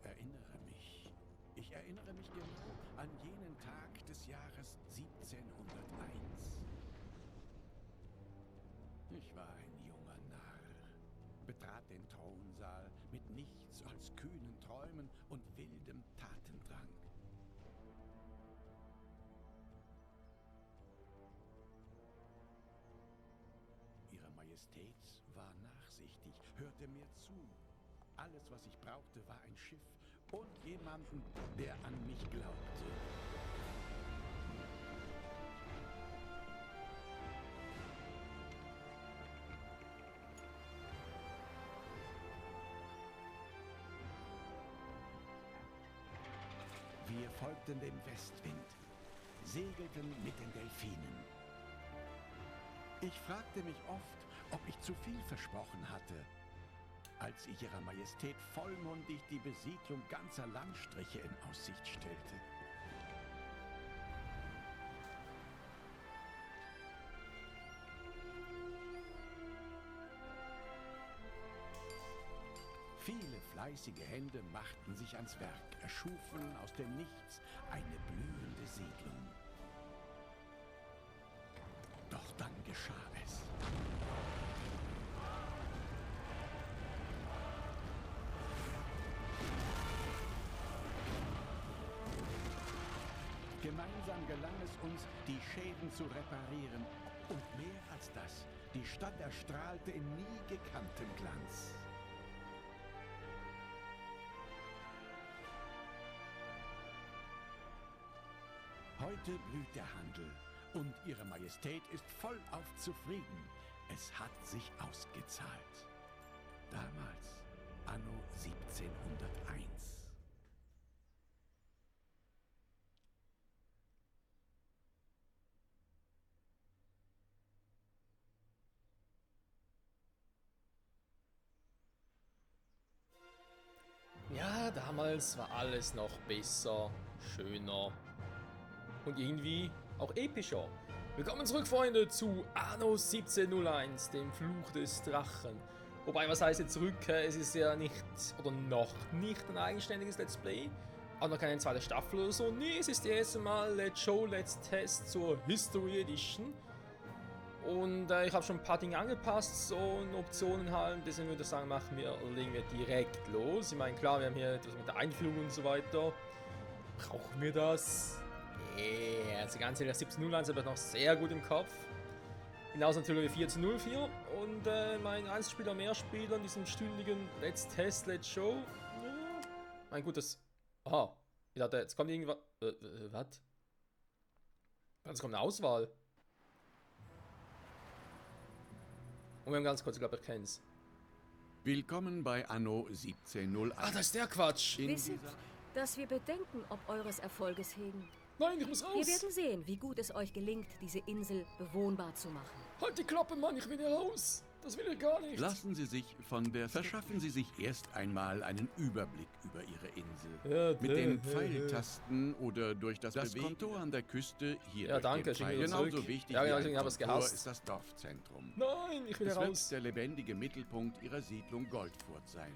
erinnere mich. Ich erinnere mich genau an jenen Tag des Jahres 1701. Ich war ein junger Narr, betrat den Thronsaal mit nichts als kühnen Träumen und wildem Tatendrang. Ihre Majestät war nachsichtig, hörte mir zu. Alles, was ich brauchte, war ein Schiff und jemanden, der an mich glaubte. Wir folgten dem Westwind, segelten mit den Delfinen. Ich fragte mich oft, ob ich zu viel versprochen hatte, als ich Ihrer Majestät vollmundig die Besiedlung ganzer Landstriche in Aussicht stellte. Viele fleißige Hände machten sich ans Werk, erschufen aus dem Nichts eine blühende Siedlung. Doch dann geschah es. Gemeinsam gelang es uns, die Schäden zu reparieren. Und mehr als das, die Stadt erstrahlte in nie gekanntem Glanz. Heute blüht der Handel und Ihre Majestät ist vollauf zufrieden. Es hat sich ausgezahlt. Damals, anno 1701. Ja, damals war alles noch besser, schöner und irgendwie auch epischer. Willkommen zurück, Freunde, zu Anno 1701, dem Fluch des Drachen. Wobei, was heißt jetzt zurück? Es ist ja nicht, oder noch nicht ein eigenständiges Let's Play. Auch noch keine zweite Staffel oder so. Nee, es ist das erste Mal Let's Show, Let's Test zur History Edition. Und ich habe schon ein paar Dinge angepasst, so in Optionen halt. Deswegen würde ich sagen, legen wir direkt los. Ich meine, klar, wir haben hier etwas mit der Einführung und so weiter. Brauchen wir das? Yeah, also ganz ehrlich, 1701 habe ich noch sehr gut im Kopf. Genauso natürlich 1404. Und mein Einzelspieler, Mehrspieler in diesem stündigen Let's Test, Let's Show. Ja. Mein gutes. Aha, ich dachte, jetzt kommt irgendwas. Was? Jetzt kommt eine Auswahl. Und wir haben ganz kurz, ich glaube, ich kenn's. Willkommen bei Anno 1701. Ah, das ist der Quatsch. Wisset, dass wir Bedenken ob eures Erfolges hegen. Nein, ich muss raus. Wir werden sehen, wie gut es euch gelingt, diese Insel bewohnbar zu machen. Halt die Klappe, Mann, ich will hier raus. Das will ich gar nicht. Verschaffen Sie sich erst einmal einen Überblick über Ihre Insel. Ja, Mit den Pfeiltasten oder durch das Kontor an der Küste hier. Ja, durch danke, den schick Pfeil. mir Genauso zurück. wichtig Ja, genau, wie ich ein habe es Kontor gehasst. ist das Dorfzentrum. Nein, ich will Es hier wird raus. der lebendige Mittelpunkt Ihrer Siedlung Goldfurt sein.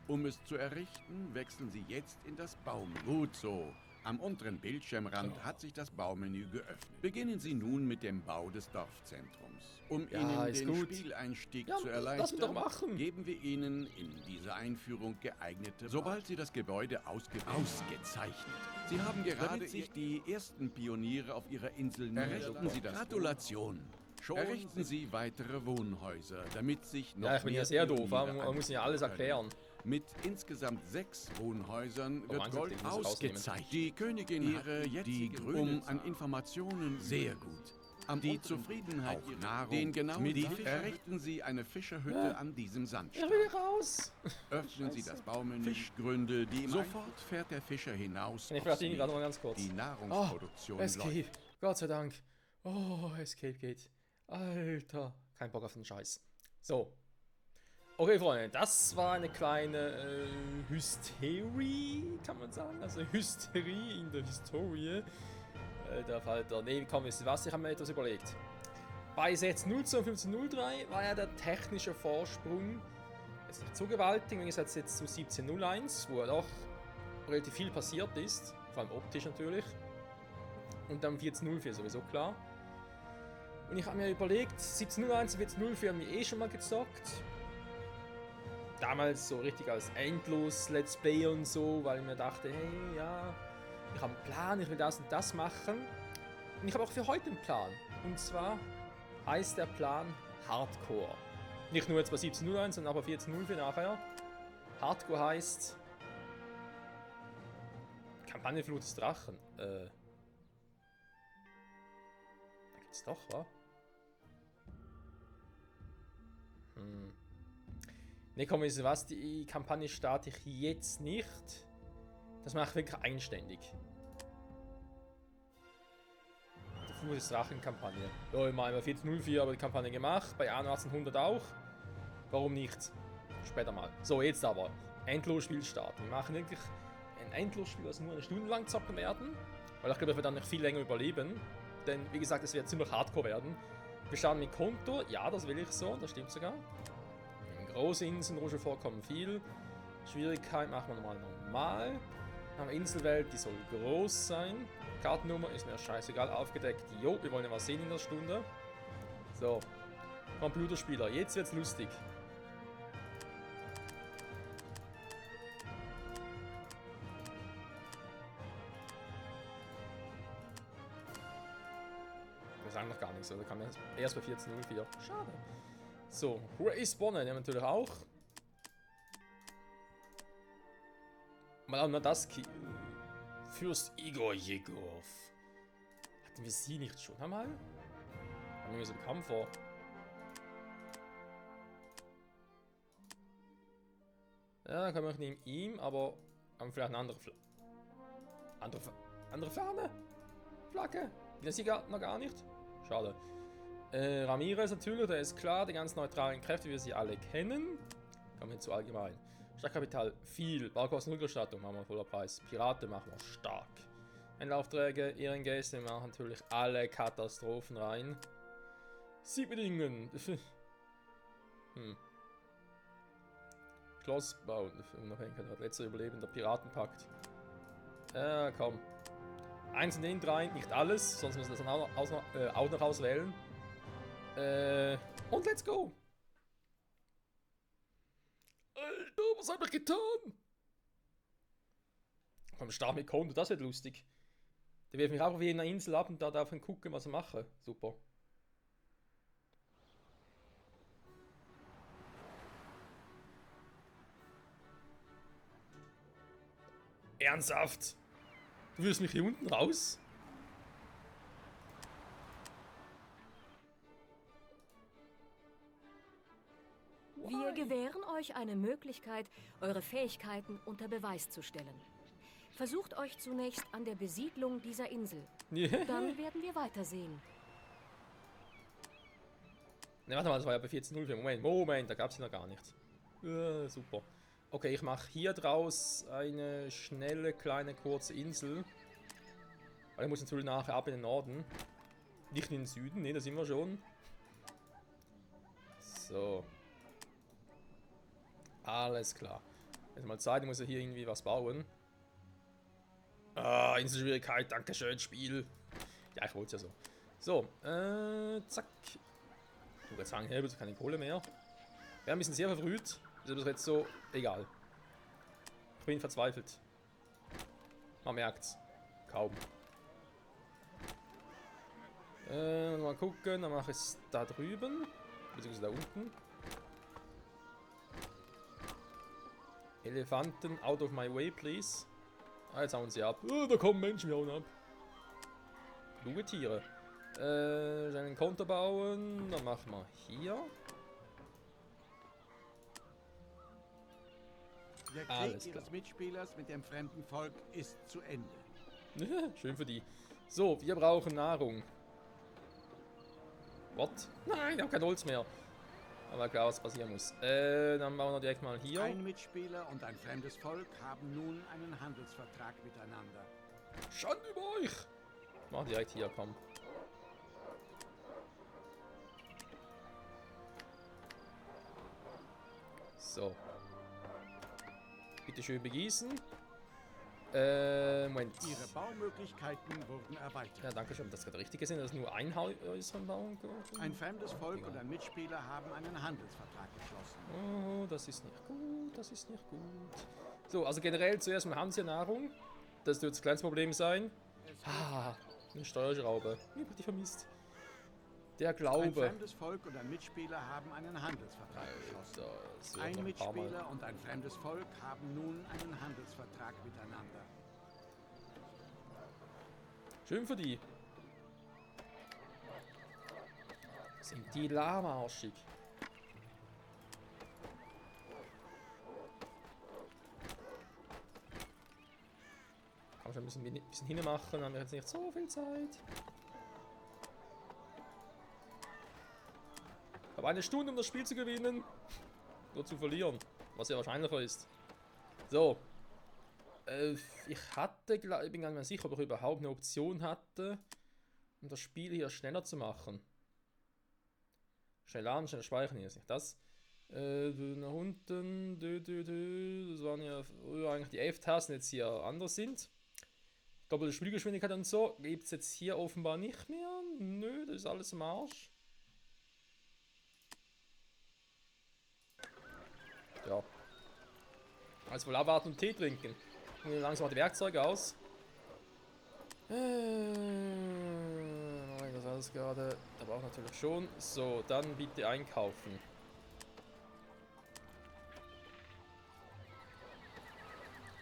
Um es zu errichten, wechseln Sie jetzt in das Baumenü. Gut so. Am unteren Bildschirmrand hat sich das Baumenü geöffnet. Beginnen Sie nun mit dem Bau des Dorfzentrums. Um Ja, Ihnen ist den gut. Spieleinstieg Ja, zu lass mich erleichtern, doch machen. geben wir Ihnen in dieser Einführung geeignete... Sobald Sie das Gebäude ausgezeichnet. Sie haben gerade sich die ersten Pioniere auf Ihrer Insel errichten Sie das. Gratulation. Errichten Sie weitere Wohnhäuser, damit sich noch Ja, ich bin ja mehr sehr doof, Pioniere man muss ja alles erklären. mit insgesamt 6 Wohnhäusern wird Wahnsinn, Gold den muss ich rausnehmen. ausgezeichnet. Die Königin hat die grüne an Informationen sehr gut. Die Zufriedenheit ihrer Nahrung den genau errichten Sie eine Fischerhütte an diesem Ich Sandstrand. will hier raus. Öffnen Sie das Baumenü. Fischgründe, die sofort fährt der Fischer hinaus. Ich werde ihn gerade mal ganz kurz. Die Nahrungsproduktion Escape. läuft. Gott sei Dank. Oh, Escape geht. Alter. Kein Bock auf den Scheiß. So. Okay, Freunde, das war eine kleine Hysterie, kann man sagen. Also Hysterie in der Historie. Der Falter. Nee, komm, wisst ihr was? Ich habe mir etwas überlegt. Bei 1602 und 1503 war ja der technische Vorsprung jetzt nicht so gewaltig, im Gegensatz jetzt zu 1701, wo er doch relativ viel passiert ist. Vor allem optisch natürlich. Und dann 1404 sowieso klar. Und ich habe mir überlegt, 1701 und 1404 haben wir eh schon mal gezockt. Damals so richtig als endlos Let's Play und so, weil ich mir dachte, hey, ja, ich habe einen Plan, ich will das und das machen. Und ich habe auch für heute einen Plan. Und zwar heißt der Plan Hardcore. Nicht nur jetzt bei 1701, sondern auch bei 1404 nachher. Hardcore heißt Kampagne Flut des Drachen. Da gibt's doch, wa? Ne, komm, wisst ihr was? Die Kampagne starte ich jetzt nicht. Das mache ich wirklich eigenständig. Die Flut des Drachen-Kampagne. Ja, ich meine, bei 1404 habe ich die Kampagne gemacht, bei Anno 1800 auch. Warum nicht? Später mal. So, jetzt aber. Endlosspiel starten. Wir machen wirklich ein Endlosspiel, das nur eine Stunde lang zocken werden. Weil ich glaube, ich werde dann noch viel länger überleben. Denn, wie gesagt, es wird ziemlich hardcore werden. Wir starten mit Konto. Ja, das will ich so. Das stimmt sogar. Große Inseln, wo schon vorkommen viel. Schwierigkeit machen wir nochmal normal. Dann haben wir Inselwelt, die soll groß sein. Kartennummer ist mir scheißegal, aufgedeckt. Jo, wir wollen ja was sehen in der Stunde. So. Computerspieler, jetzt wird's lustig. Wir sagen noch gar nichts, oder? Kann man erst bei 1404. Schade. So, Grace Bonne, die haben wir natürlich auch. Mal auch noch das Fürst Igor Jegorov. Hatten wir sie nicht schon einmal? Haben wir so bekannt vor. Ja, kann man neben ihm, aber haben vielleicht eine andere andere Fahne? Flagge? Den sieht noch gar nicht. Schade. Ramirez natürlich, der ist klar, die ganz neutralen Kräfte, wie wir sie alle kennen. Kommen wir zu allgemein. Startkapital viel, Baukosten Rückerstattung machen wir voller Preis. Piraten machen wir stark. Händleraufträge, Ehrengäste, wir machen natürlich alle Katastrophen rein. Siegbedingungen. Schloss bauen, Unabhängigkeit, letzter Überlebender, Piratenpakt. Komm. Eins in den drei, nicht alles, sonst müssen wir das dann auch noch auswählen. Und let's go! Alter, was hab ich getan? Komm, start mit Konto, das wird lustig. Der wirft mich auch auf einer Insel ab und da darf ich gucken, was ich mache. Super. Ernsthaft? Du wirst mich hier unten raus? Wir gewähren euch eine Möglichkeit, eure Fähigkeiten unter Beweis zu stellen. Versucht euch zunächst an der Besiedlung dieser Insel. Dann werden wir weitersehen. Ne, warte mal, das war ja bei 14.04. Moment, da gab es ja noch gar nichts. Super. Okay, ich mache hier draus eine schnelle, kleine, kurze Insel. Weil ich muss natürlich nachher ab in den Norden. Nicht in den Süden, ne, da sind wir schon. So. Alles klar. Jetzt mal Zeit, ich muss ja hier irgendwie was bauen. Ah, Inselschwierigkeit, dankeschön, Spiel. Ja, ich wollte es ja so. So, zack. Ich würde sagen, hey, bitte keine Kohle mehr. Wir haben ein bisschen sehr verfrüht. Ist aber jetzt so, egal. Ich bin verzweifelt. Man merkt's. Kaum. Mal gucken, dann mache ich es da drüben. Beziehungsweise da unten. Elefanten, out of my way, please. Ah, jetzt hauen sie ab. Oh, da kommen Menschen, wir hauen ab. Kluge Tiere. Einen Konter bauen. Dann machen wir hier. Der Krieg ihres Mitspielers mit dem fremden Volk ist zu Ende. Schön für die. So, wir brauchen Nahrung. What? Nein, ich habe kein Holz mehr. Aber klar, was passieren muss. Dann bauen wir direkt mal hier. Ein Mitspieler und ein fremdes Volk haben nun einen Handelsvertrag miteinander. Schande über euch! Mach direkt hier, komm. So. Bitte schön begießen. Moment. Ihre Baumöglichkeiten wurden erweitert. Ja, danke schön, das gerade richtig gesehen, dass nur ein äußeren Baum. Ein fremdes Volk und ein Mitspieler haben einen Handelsvertrag geschlossen. Oh, das ist nicht gut, das ist nicht gut. So, also generell zuerst mal haben sie ja Nahrung. Das wird das kleinste Problem sein. Ah, eine Steuerschraube. Ich hab die vermisst. Der Glaube. Ein fremdes Volk und ein Mitspieler haben einen Handelsvertrag geschlossen. Ein Mitspieler und ein fremdes Volk haben nun einen Handelsvertrag miteinander. Schön für die. Sind die lahmarschig? Kann schon ein bisschen hinmachen, haben wir jetzt nicht so viel Zeit. Ich habe eine Stunde, um das Spiel zu gewinnen. Nur zu verlieren, was ja wahrscheinlicher ist. So. Ich bin gar nicht mehr sicher, ob ich überhaupt eine Option hatte, um das Spiel hier schneller zu machen. Schnell laden, schnell speichern, hier ist nicht das. Nach unten, das waren ja früher eigentlich die F-Tasten, jetzt hier anders sind. Doppelte Spielgeschwindigkeit und so gibt es jetzt hier offenbar nicht mehr. Nö, das ist alles im Arsch. Ja. Also wohl abwarten und Tee trinken. Nehmen langsam die Werkzeuge aus. Das alles gerade. Da braucht natürlich schon. So, dann bitte einkaufen.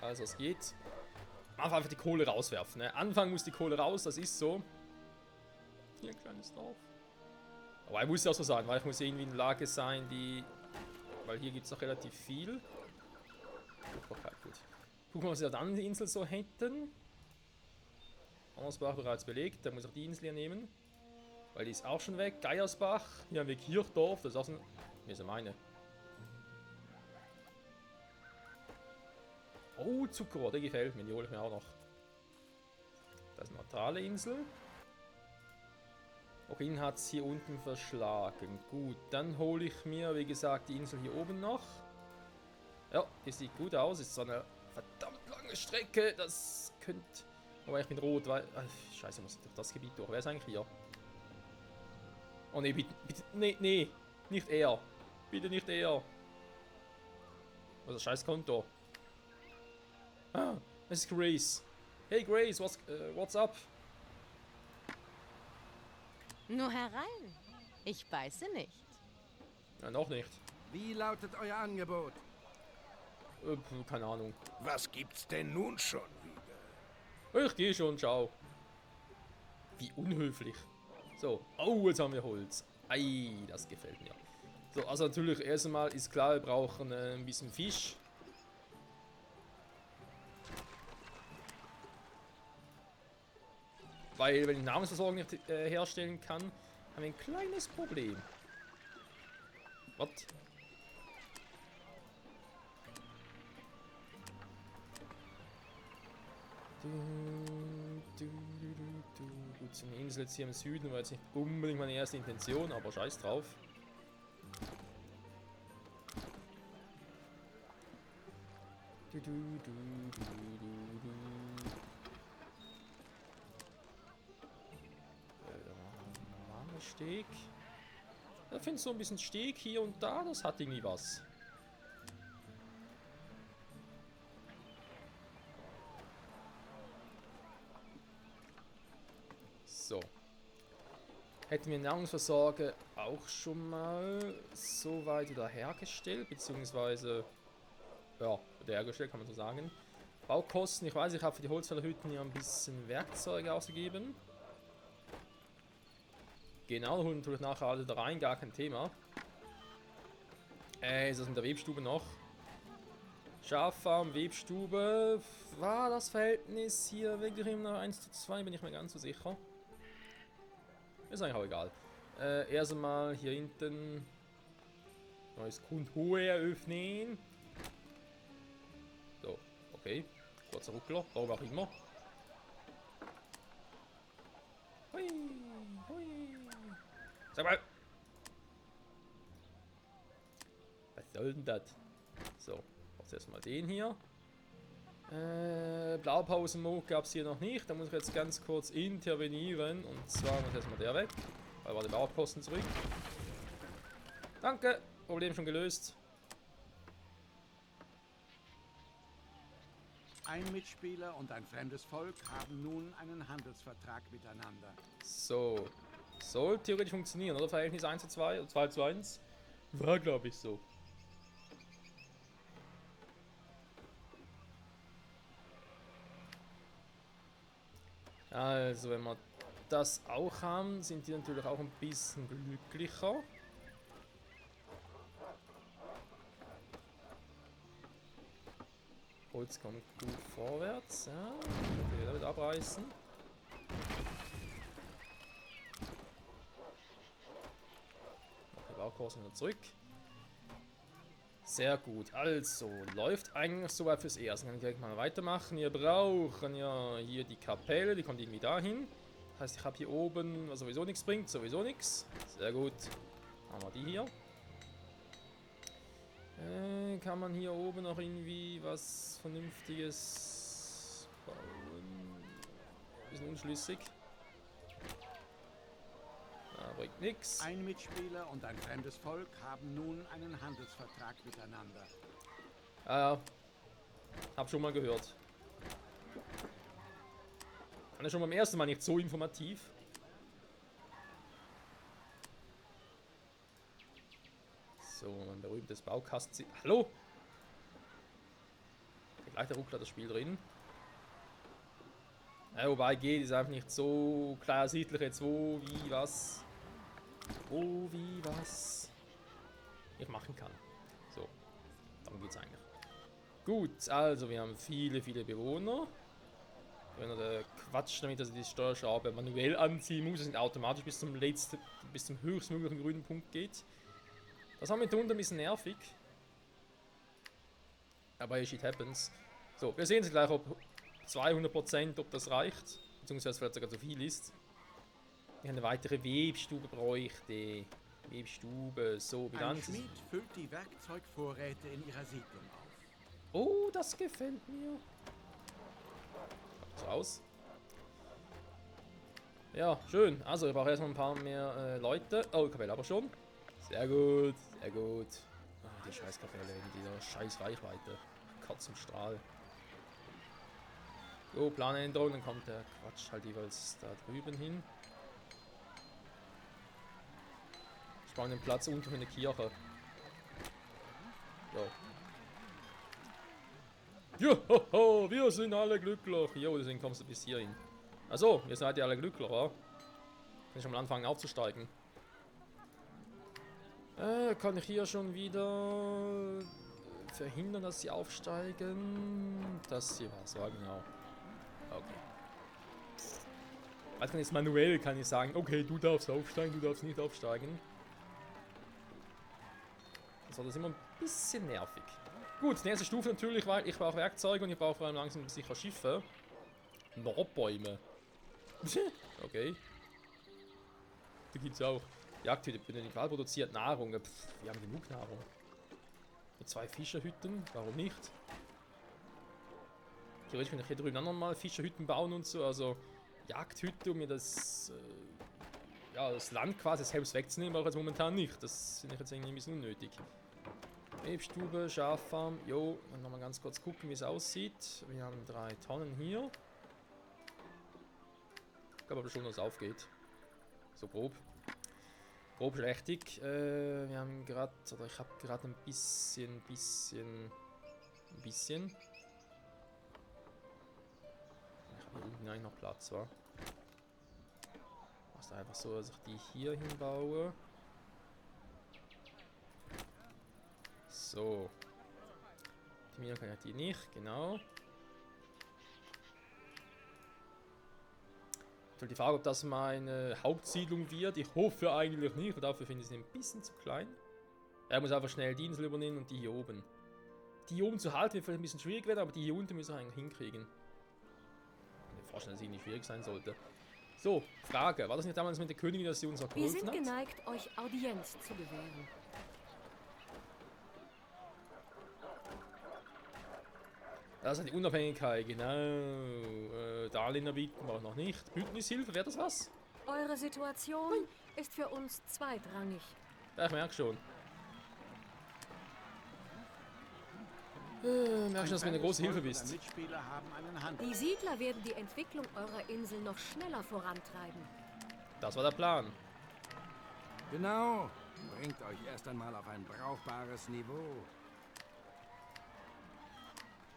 Also es geht. Einfach die Kohle rauswerfen. Ne? Anfang muss die Kohle raus, das ist so. Hier ein kleines Dorf. Aber er muss ja auch so sein, weil ich muss irgendwie in der Lage sein, die. Weil hier gibt es noch relativ viel. Okay, gut. Gucken wir, was wir auf der anderen Insel so hätten. Angersbach bereits belegt, da muss ich die Insel hier nehmen. Weil die ist auch schon weg. Geiersbach, hier haben wir Kirchdorf, das ist auch so ein. Wie ist ja meine? Oh, Zuckerrohr, der gefällt mir, die hole ich mir auch noch. Das ist eine neutrale Insel. Wohin hat es hier unten verschlagen? Gut, dann hole ich mir, wie gesagt, die Insel hier oben noch. Ja, die sieht gut aus. Ist so eine verdammt lange Strecke. Das könnte. Aber ich bin rot, weil. Scheiße, ich muss durch das Gebiet durch. Wer ist eigentlich hier? Oh ne, bitte. Nee, nee. Nicht er. Bitte nicht er. Was ist das scheiß Konto? Ah, das ist Grace. Hey Grace, what's up? Nur herein. Ich beiße nicht. Ja, noch nicht. Wie lautet euer Angebot? Keine Ahnung. Was gibt's denn nun schon wieder? Ich gehe schon, ciao. Wie unhöflich. So, oh, jetzt haben wir Holz. Ei, das gefällt mir. So, also natürlich, erst einmal ist klar, wir brauchen ein bisschen Fisch. Weil, wenn ich Nahrungsversorgung nicht herstellen kann, haben wir ein kleines Problem. Was? Gut, so eine Insel jetzt hier im Süden war jetzt nicht unbedingt meine erste Intention, aber scheiß drauf. Steg. Ich finde so ein bisschen Steg hier und da, das hat irgendwie was. So. Hätten wir Nahrungsversorger auch schon mal so weit wieder hergestellt, beziehungsweise ja, wieder hergestellt, kann man so sagen. Baukosten, ich weiß, ich habe für die Holzfällerhütten hier ein bisschen Werkzeuge ausgegeben. Genau, holen wir natürlich nachher alle da rein, gar kein Thema. Ist das in der Webstube noch? Schaffarm, Webstube. War das Verhältnis hier wirklich immer 1:2? Bin ich mir ganz so sicher. Ist eigentlich auch egal. Erst einmal hier hinten neues Kundhohe eröffnen. So, okay. Kurzer Ruckler, warum auch immer. Hui, hui. Sag mal! Was soll denn das? So, jetzt erstmal den hier. Blaupausen-Mode gab es hier noch nicht. Da muss ich jetzt ganz kurz intervenieren. Und zwar muss erstmal der weg. Weil war der Bauposten zurück. Danke. Problem schon gelöst. Ein Mitspieler und ein fremdes Volk haben nun einen Handelsvertrag miteinander. So. Soll theoretisch funktionieren, oder? Verhältnis 1 zu 2 oder 2 zu 1. War, glaube ich, so. Also, wenn wir das auch haben, sind die natürlich auch ein bisschen glücklicher. Holz kommt gut vorwärts. Ja, ich will abreißen. Die Baukosten wieder zurück. Sehr gut. Also, läuft eigentlich soweit fürs Erste. Dann kann ich direkt mal weitermachen. Wir brauchen ja hier die Kapelle, die kommt irgendwie dahin. Das heißt, ich habe hier oben, was sowieso nichts bringt, sowieso nichts. Sehr gut. Haben wir die hier. Kann man hier oben noch irgendwie was Vernünftiges bauen? Bisschen unschlüssig. Bringt nichts. Ein Mitspieler und ein fremdes Volk haben nun einen Handelsvertrag miteinander. Ja, hab schon mal gehört. Fand ich schon beim ersten Mal nicht so informativ. So, ein berühmtes Baukasten. Hallo? Gleich der Ruckler das Spiel drin. Ja, wobei geht ist einfach nicht so klar ersichtlich jetzt wo, wie, was. Wo, wie, was ich machen kann. So, darum geht's eigentlich. Gut, also wir haben viele Bewohner. Wenn er der Quatsch damit, dass er die Steuerschraube manuell anziehen muss, dass es nicht automatisch bis zum höchstmöglichen grünen Punkt geht. Das haben wir mitunter ein bisschen nervig. Aber shit happens. So, wir sehen jetzt gleich, ob 200%, ob das reicht. Beziehungsweise vielleicht sogar zu viel ist. Ich eine weitere Webstube bräuchte. Webstube, so, Bilanz. Ein Schmied füllt die Werkzeugvorräte in ihrer Siedlung auf. Oh, das gefällt mir. So aus. Ja, schön. Also, ich brauche erstmal ein paar mehr Leute. Oh, Kapelle aber schon. Sehr gut, sehr gut. Ah, die scheiß Kapelle in dieser scheiß Reichweite. Katzenstrahl. So, Planänderung, dann kommt der Quatsch halt jeweils da drüben hin. Ich baue den Platz unten in der Kirche. So. Johoho, wir sind alle glücklich. Jo, deswegen kommst du bis hierhin. Also, ihr seid ja alle glücklich, oder? Kann ich schon mal anfangen aufzusteigen. Kann ich hier schon wieder verhindern, dass sie aufsteigen? Das hier war's, war genau. Okay. Also jetzt manuell kann ich sagen, okay, du darfst aufsteigen, du darfst nicht aufsteigen. Das war das immer ein bisschen nervig. Gut, nächste Stufe natürlich, weil ich brauche Werkzeuge und ich brauche vor allem langsam sicher Schiffe. Nordbäume. Okay. Da gibt es auch Jagdhütte, benötigt Wald produziert Nahrung. Pff, wir haben genug Nahrung. Mit 2 Fischerhütten, warum nicht? Theoretisch kann ich hier drüben auch nochmal Fischerhütten bauen und so, also Jagdhütte, um mir das, das Land quasi selbst wegzunehmen, brauche ich jetzt momentan nicht. Das finde ich jetzt irgendwie ein bisschen unnötig. Webstube, Schaffarm, jo, und nochmal ganz kurz gucken, wie es aussieht. Wir haben 3 Tonnen hier. Ich glaube aber schon, dass es aufgeht. So grob. Grob schlechtig. Wir haben gerade, oder ich habe gerade ein bisschen. Ich habe hier unten eigentlich noch Platz, wa? Ich mache einfach so, dass ich die hier hinbaue. So. Optimieren kann ich die nicht, genau. Die Frage, ob das meine Hauptsiedlung wird. Ich hoffe eigentlich nicht, weil dafür finde ich sie ein bisschen zu klein. Er muss einfach schnell die Insel übernehmen und die hier oben. Die hier oben zu halten wird vielleicht ein bisschen schwierig werden, aber die hier unten müssen wir eigentlich hinkriegen. Ich kann mir vorstellen, dass es nicht schwierig sein sollte. So, Frage. War das nicht damals mit der Königin, dass sie uns auch geholfen hat? Wir sind geneigt, euch Audienz zu gewähren. Das ist die Unabhängigkeit, genau. Darlehen erbieten wir auch noch nicht. Bündnishilfe, wäre das was? Eure Situation ist für uns zweitrangig. Ja, ich merke schon. Merke schon, dass du mir eine große Hilfe bist. Mitspieler haben einen Handel. Die Siedler werden die Entwicklung eurer Insel noch schneller vorantreiben. Das war der Plan. Genau. Bringt euch erst einmal auf ein brauchbares Niveau.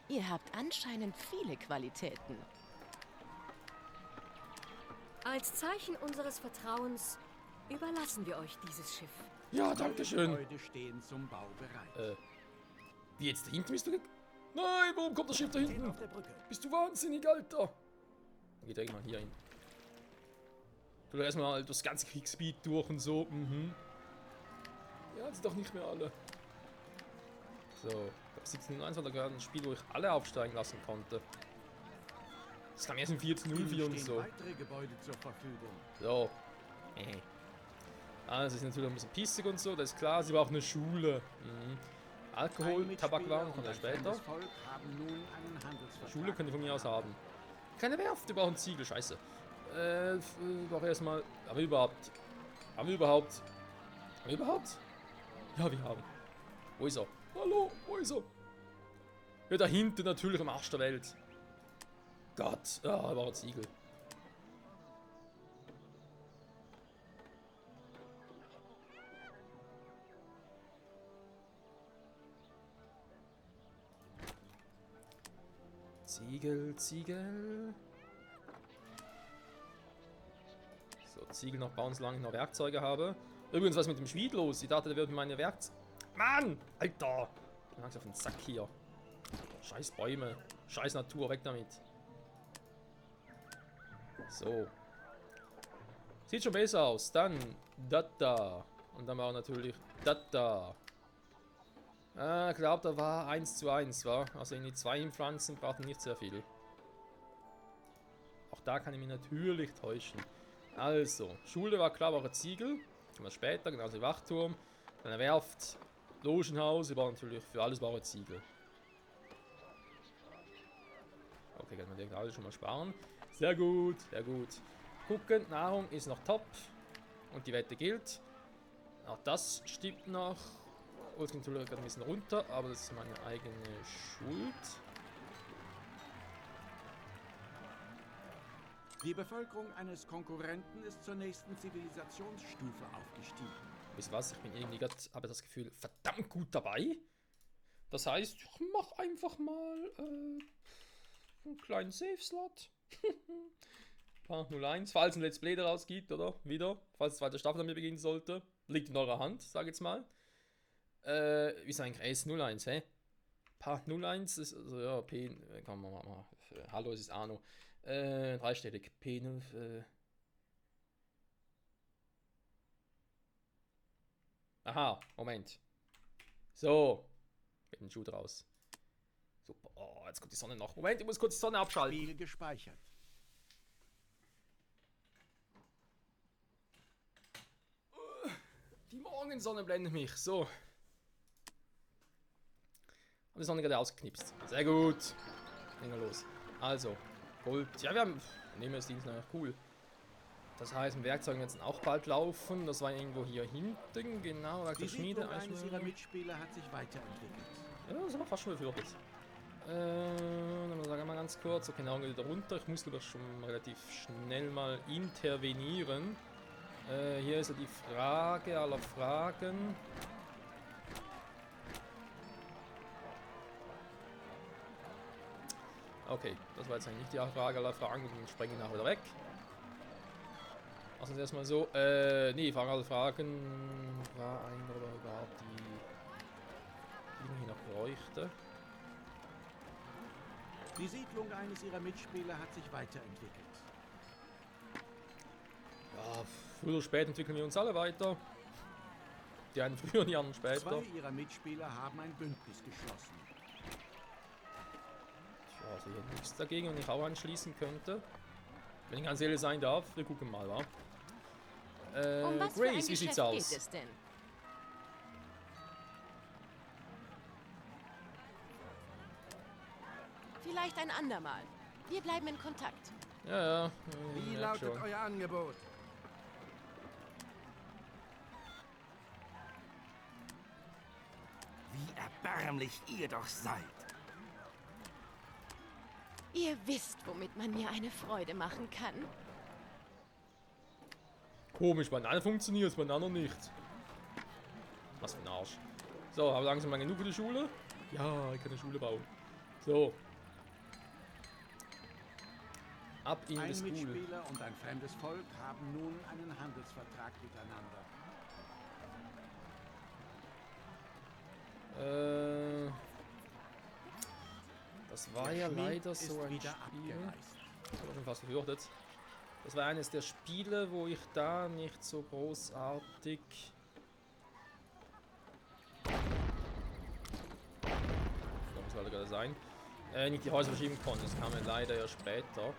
Ihr habt anscheinend viele Qualitäten. Als Zeichen unseres Vertrauens überlassen wir euch dieses Schiff. Ja, danke schön. Gebäude stehen zum Bau bereit. Wie jetzt da hinten bist du Nein, warum kommt das Schiff da hinten? Auf der Brücke. Bist du wahnsinnig, Alter? Dann geht irgendwann hier hin. Du erstmal das ganze Kriegsgebiet durch und so. Ja, jetzt doch nicht mehr alle. So, ich glaube 17.01 war da gerade ein Spiel, wo ich alle aufsteigen lassen konnte. Das kam erst im 14.04 und so. Weitere Gebäude zur Verfügung. So. Also ist natürlich ein bisschen pissig und so, das ist klar, sie braucht eine Schule. Alkohol, Tabakwaren kommt ja später. Schule können die von mir aus haben. Keine Werft, wir brauchen Ziegel, scheiße. Brauche erstmal. Haben wir überhaupt? Haben wir überhaupt? Haben wir überhaupt? Ja, wir haben. Wo ist er? Hallo, wo ist er? Ja, da hinten natürlich am Arsch der Welt. Gott, ja, da war ein Ziegel. Ziegel, Ziegel. So, Ziegel noch bauen, solange ich noch Werkzeuge habe. Übrigens, was ist mit dem Schmied los? Ich dachte, der würde meine Werkzeuge... Mann! Alter! Ich mag's auf den Sack hier. Scheiß Bäume. Scheiß Natur, weg damit. So. Sieht schon besser aus. Dann das da. Und dann war natürlich das da. Ich glaube, da war 1:1, war. Also irgendwie 2 Pflanzen brauchten nicht sehr viel. Auch da kann ich mich natürlich täuschen. Also, Schule war klar, war ein Ziegel. Kommen wir später, genauso wie Wachturm. Dann eine Werft, Logenhaus, war natürlich für alles war ein Ziegel. Okay, kann man direkt alles schon mal sparen. Sehr gut, sehr gut. Gucken, Nahrung ist noch top. Und die Wette gilt. Auch das stimmt noch. Oh, es geht natürlich gerade ein bisschen runter, aber das ist meine eigene Schuld. Die Bevölkerung eines Konkurrenten ist zur nächsten Zivilisationsstufe aufgestiegen. Wisst ihr was? Ich bin irgendwie gerade, habe das Gefühl, verdammt gut dabei. Das heißt, ich mache einfach mal einen kleinen Save-Slot. 01, falls ein Let's Play daraus gibt, oder? Wieder. Falls die zweite Staffel an mir beginnen sollte. Liegt in eurer Hand, sag ich jetzt mal. Wie ist eigentlich S01, hä? 01 ist, also ja, P, kann man mal, hallo, es ist Arno. Dreistellig, P0, aha, Moment. So, mit dem Schuh raus. Super, oh, jetzt kommt die Sonne noch. Moment, ich muss kurz die Sonne abschalten. Spiel gespeichert. Die Morgensonne blendet mich, so. Und die Sonne gerade ausgeknipst. Sehr gut. Gehen wir los. Also, Gold. Ja, wir haben. Nehmen wir das Dienst nach. Cool. Das heißt, mit Werkzeugen werden auch bald laufen. Das war irgendwo hier hinten. Genau, da Die der Schmiede. Siedlung eines ihrer Mitspieler hat sich weiterentwickelt. Ja, das war fast schon befürchtet. Dann sagen wir mal ganz kurz. Okay, Nahrung geht wieder runter. Ich muss lieber schon relativ schnell mal intervenieren. Hier ist ja die Frage aller Fragen. Okay, das war jetzt eigentlich nicht die Frage aller Fragen, dann sprengen wir nachher wieder weg. Also erstmal so, nee, Frage aller Fragen war ein oder war die hier noch bräuchte. Die Siedlung eines ihrer Mitspieler hat sich weiterentwickelt. Ja, früher oder später entwickeln wir uns alle weiter. Die einen früher und die anderen später. 2 ihrer Mitspieler haben ein Bündnis geschlossen. Also hier nichts dagegen, wenn ich auch anschließen könnte. Wenn ich ganz ehrlich sein darf, wir gucken mal, wa? Um was Grace, für ein wie sieht's Geschäft aus? geht es denn? vielleicht ein andermal. Wir bleiben in Kontakt. Ja, ja. Wie merk lautet schon. euer Angebot? Wie erbärmlich ihr doch seid. Ihr wisst, womit man mir eine Freude machen kann. Komisch, bei einem funktioniert es, bei den anderen nicht. Was für ein Arsch. So, habe langsam mal genug für die Schule? Ja, ich kann eine Schule bauen. So. Ab in die Ein Schule. Mitspieler und ein fremdes Volk haben nun einen Handelsvertrag miteinander. Das war Der ja Schmied leider ist so ein wieder Spiel. abgereist. Ich habe schon fast befürchtet. Das war eines der Spiele, wo ich da nicht so großartig... So muss halt gerade sein. Nicht die Häuser verschieben konnte. Das kam ja leider ja später.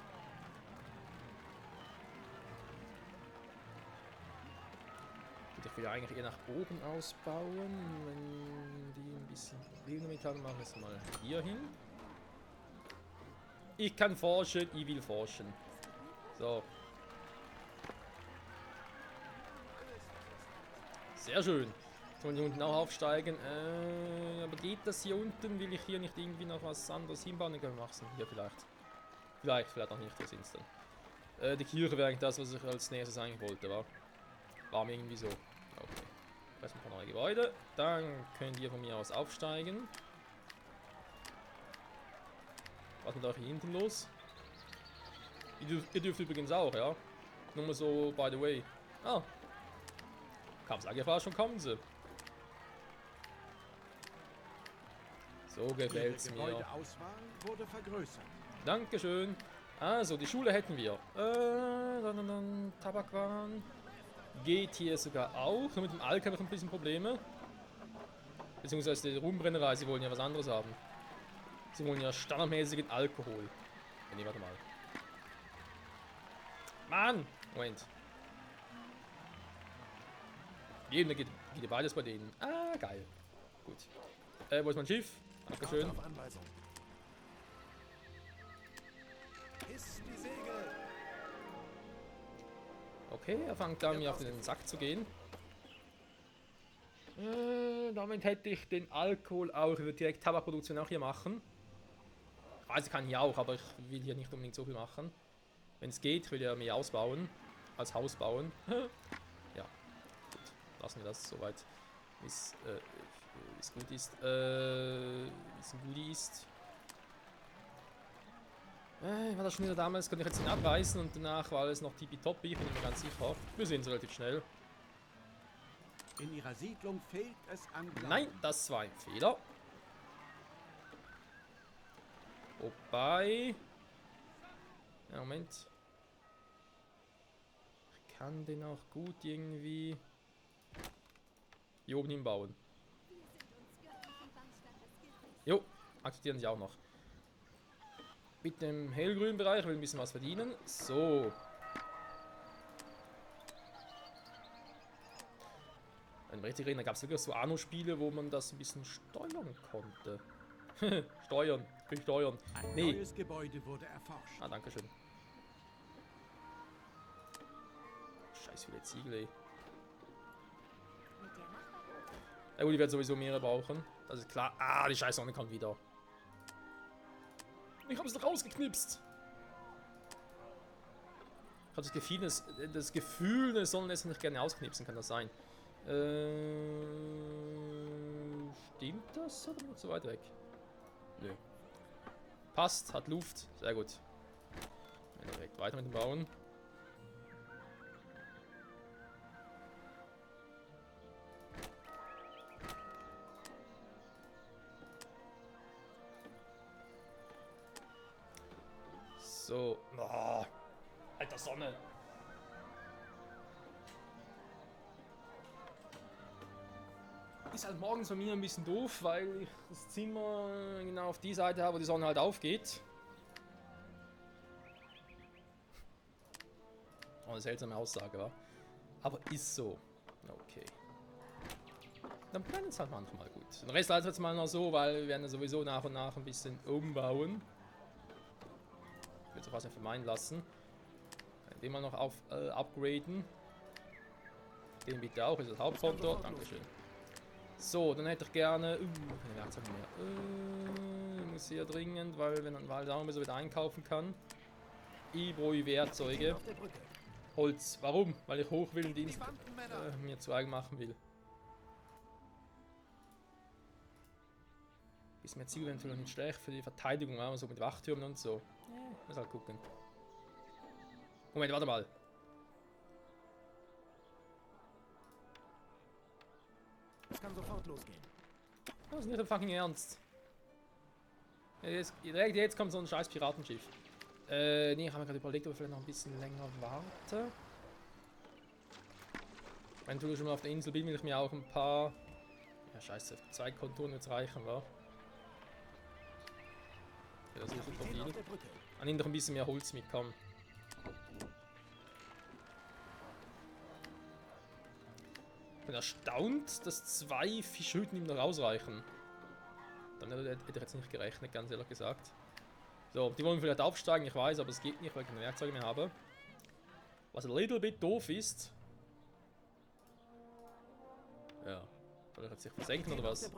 Ich will eigentlich eher nach oben ausbauen. Wenn die ein bisschen Probleme damit haben, machen wir es mal hier hin. Ich kann forschen, ich will forschen. So. Sehr schön. Sollen hier unten auch aufsteigen? Aber geht das hier unten? Will ich hier nicht irgendwie noch was anderes hinbauen? Dann können wir machen. Hier vielleicht. Vielleicht auch nicht. Wir sind es dann. Die Kirche wäre eigentlich das, was ich als nächstes eigentlich wollte, war mir irgendwie so. Okay. Erstmal ein paar neue Gebäude. Dann könnt ihr von mir aus aufsteigen. Was ist denn da hier hinten los? Ihr dürft übrigens auch, ja? Nur mal so, by the way. Ah. Kampfsagefahr, schon kommen sie. So gefällt's Ihre mir. Gebäudeauswahl wurde vergrößert. Dankeschön. Also, die Schule hätten wir. Dann Tabakwaren. Geht hier sogar auch. Nur mit dem Alk habe ich ein bisschen Probleme. Beziehungsweise die Rumbrennerei, sie wollen ja was anderes haben. Sie wollen ja standardmäßigen Alkohol. Nee, warte mal. Mann! Moment. Eben, da geht ja beides bei denen. Ah, geil. Gut. Wo ist mein Schiff? Dankeschön. Auf Anweisung. Hiss die Segel. Okay, er fängt an, mir auf den Sack zu gehen. Damit hätte ich den Alkohol auch, ich würde direkt Tabakproduktion auch hier machen. Ich weiß, ich kann hier auch, aber ich will hier nicht unbedingt so viel machen. Wenn es geht, will ich ja mehr ausbauen, als Haus bauen. Ja, gut, lassen wir das soweit, wie es gut ist. Wie es gut ist. War das schon wieder damals, konnte ich jetzt ihn abreißen und danach war alles noch tippitoppi, bin ich mir ganz sicher. Wir sehen es relativ schnell. In ihrer Siedlung fehlt es an Glauben. Nein, das war ein Fehler. Wobei... Ja, Moment. Ich kann den auch gut irgendwie... hier oben hinbauen. Jo, akzeptieren sie auch noch. Mit dem hellgrünen Bereich will ich ein bisschen was verdienen. So. Wenn ich richtig rede, da gab es sogar so Anno-Spiele, wo man das ein bisschen steuern konnte. Steuern, ich will steuern. Ein Nee. neues Gebäude wurde erforscht. Ah, danke schön. Scheiß viele Ziegel, ey. Ja gut, ich werde sowieso mehrere brauchen. Das ist klar. Ah, die scheiß Sonne kommt wieder. Ich habe es doch rausgeknipst. Ich habe das Gefühl, eine Sonne lässt nicht gerne ausknipsen, kann das sein? Stimmt das oder bin ich zu weit weg? Nö. Passt, hat Luft. Sehr gut. Direkt weiter mit dem Bauen. So. Oh. Alter Sonne. Ist halt morgens bei mir ein bisschen doof, weil ich das Zimmer genau auf die Seite habe, wo die Sonne halt aufgeht. Oh, eine seltsame Aussage, wa? Aber ist so. Okay. Dann bleibt es halt manchmal gut. Den Rest halt jetzt mal noch so, weil wir werden ja sowieso nach und nach ein bisschen umbauen. quasi vermeiden lassen. Den mal noch upgraden. Den bitte auch, ist das Hauptkonto. Dankeschön. So, dann hätte ich gerne... keine Werkzeuge mehr. Ich muss hier dringend, weil darum so wieder einkaufen kann. Ich brauche Werkzeuge. Holz. Warum? Weil ich hoch will und Dienst mir zu eigen machen will. Ist mir Ziel eventuell nicht schlecht für die Verteidigung, auch so mit Wachtürmen und so. Muss halt gucken. Moment, warte mal. Es kann sofort losgehen. Das ist nicht im fucking Ernst. Jetzt kommt so ein scheiß Piratenschiff. Nee, ich habe mir gerade überlegt, ob wir vielleicht noch ein bisschen länger warten. Wenn du schon mal auf der Insel bin, will ich mir auch ein paar... Ja, scheiße, 2 Konturen jetzt reichen, wa? Ja, das ist super viel. An ihn doch ein bisschen mehr Holz mitkommen. Ich bin erstaunt, dass 2 Fischhütten ihm noch ausreichen. Damit hätte ich jetzt nicht gerechnet, ganz ehrlich gesagt. So, die wollen vielleicht aufsteigen, ich weiß, aber es geht nicht, weil ich keine Werkzeuge mehr habe. Was ein little bit doof ist. Ja. Soll ich jetzt sich versenken oder was?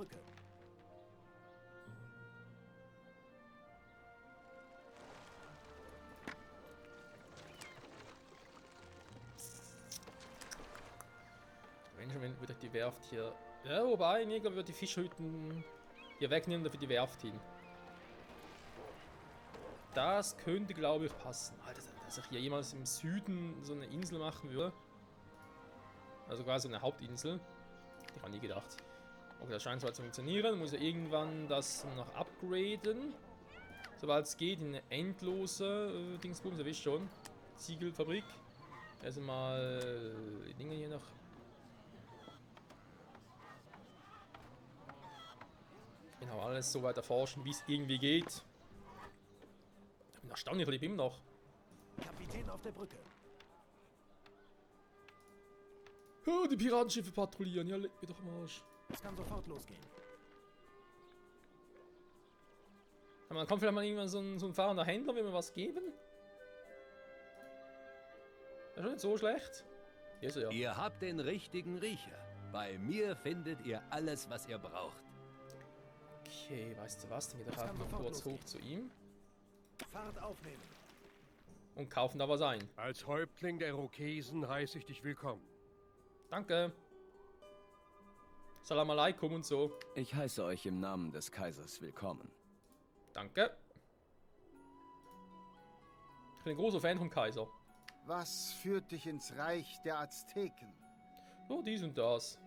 Wenn schon würde ich die Werft hier... Ja, wobei, ich glaube, die Fischhütten hier wegnehmen und für die Werft hin. Das könnte, glaube ich, passen. Alter, dass ich hier jemals im Süden so eine Insel machen würde. Also quasi eine Hauptinsel. Ich habe nie gedacht. Okay, das scheint so zu funktionieren. Muss ja irgendwann das noch upgraden. Sobald es geht, in eine endlose Dingsbums, ihr wisst schon. Ziegelfabrik. Also mal die Dinge hier noch. Genau, alles so weit erforschen, wie es irgendwie geht. Ich bin erstaunlich, ich lebe immer noch. Kapitän auf der Brücke. Oh, die Piratenschiffe patrouillieren, ja, leg mir doch am Arsch. Es kann sofort losgehen. Ja, man kommt vielleicht mal irgendwann so ein fahrender Händler, will mir was geben. Das ist schon nicht so schlecht. Hier ist er ja. Ihr habt den richtigen Riecher. Bei mir findet ihr alles, was ihr braucht. Okay, weißt du was? Dann geht er halt mal kurz hoch zu ihm. Fahrt aufnehmen. Und kaufen da was ein. Als Häuptling der Irokesen heiße ich dich willkommen. Danke. Salam alaikum und so. Ich heiße euch im Namen des Kaisers willkommen. Danke. Ich bin ein großer Fan vom Kaiser. Was führt dich ins Reich der Azteken? Oh, dies und das.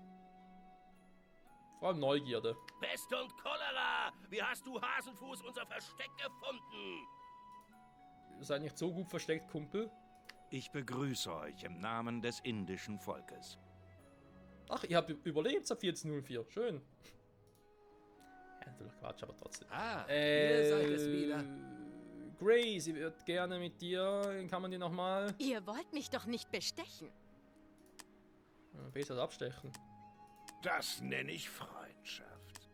Vor allem Neugierde. Pest und Cholera! Wie hast du, Hasenfuß, unser Versteck gefunden? Ihr seid nicht so gut versteckt, Kumpel. Ich begrüße euch im Namen des indischen Volkes. Ach, ihr habt überlebt seit 1404. Schön. Ja, natürlich Quatsch, aber trotzdem. Ah, ihr seid es wieder. Grace, ich würde gerne mit dir. Kann man dir nochmal? Ihr wollt mich doch nicht bestechen. Besser abstechen. Das nenne ich Freundschaft.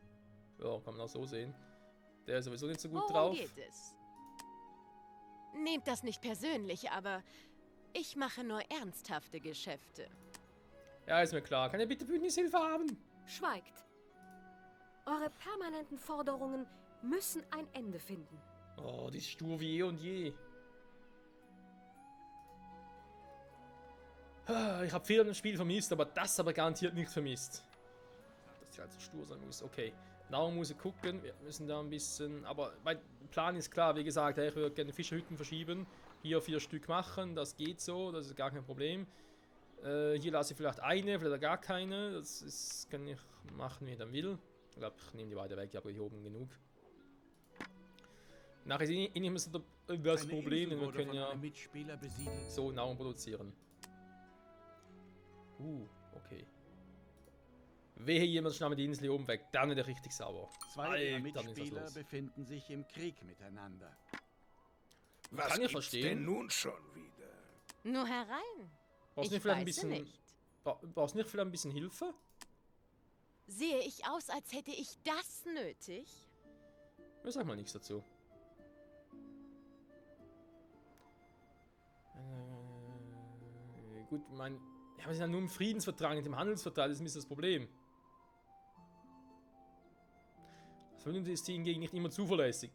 Ja, kann man auch so sehen. Der ist sowieso nicht so gut Worum drauf. geht es? Nehmt das nicht persönlich, aber ich mache nur ernsthafte Geschäfte. Ja, ist mir klar. Kann er bitte Bündnishilfe haben? Schweigt. Eure permanenten Forderungen müssen ein Ende finden. Oh, die ist stur wie eh und je. Ich habe viel an dem Spiel vermisst, aber das aber garantiert nicht vermisst. Dass die halt so stur sein muss. Okay, Nahrung muss ich gucken. Wir müssen da ein bisschen... Aber mein Plan ist klar, wie gesagt, ich würde gerne Fischerhütten verschieben. Hier 4 Stück machen, das geht so, das ist gar kein Problem. Hier lasse ich vielleicht eine, vielleicht gar keine. Das kann ich machen, wie ich dann will. Ich glaube, ich nehme die beide weg, ich habe hier oben genug. Nachher ist nicht mehr so das Problem, denn wir können ja so Nahrung produzieren. Okay. Wehe, jemand schnappt die Insel hier oben weg, dann wird er richtig sauer. 2 ihrer Mitspieler befinden sich im Krieg miteinander. Was kann ich gibt's verstehen. denn nun schon wieder? Nur herein. Brauchst Ich nicht vielleicht ein weiß bisschen, nicht. brauchst nicht vielleicht ein bisschen Hilfe? Sehe ich aus, als hätte ich das nötig? Ich sag mal nichts dazu. gut, ich meine, ja, wir sind ja nur im Friedensvertrag, nicht im Handelsvertrag, das ist das Problem. Sollen ist hingegen nicht immer zuverlässig.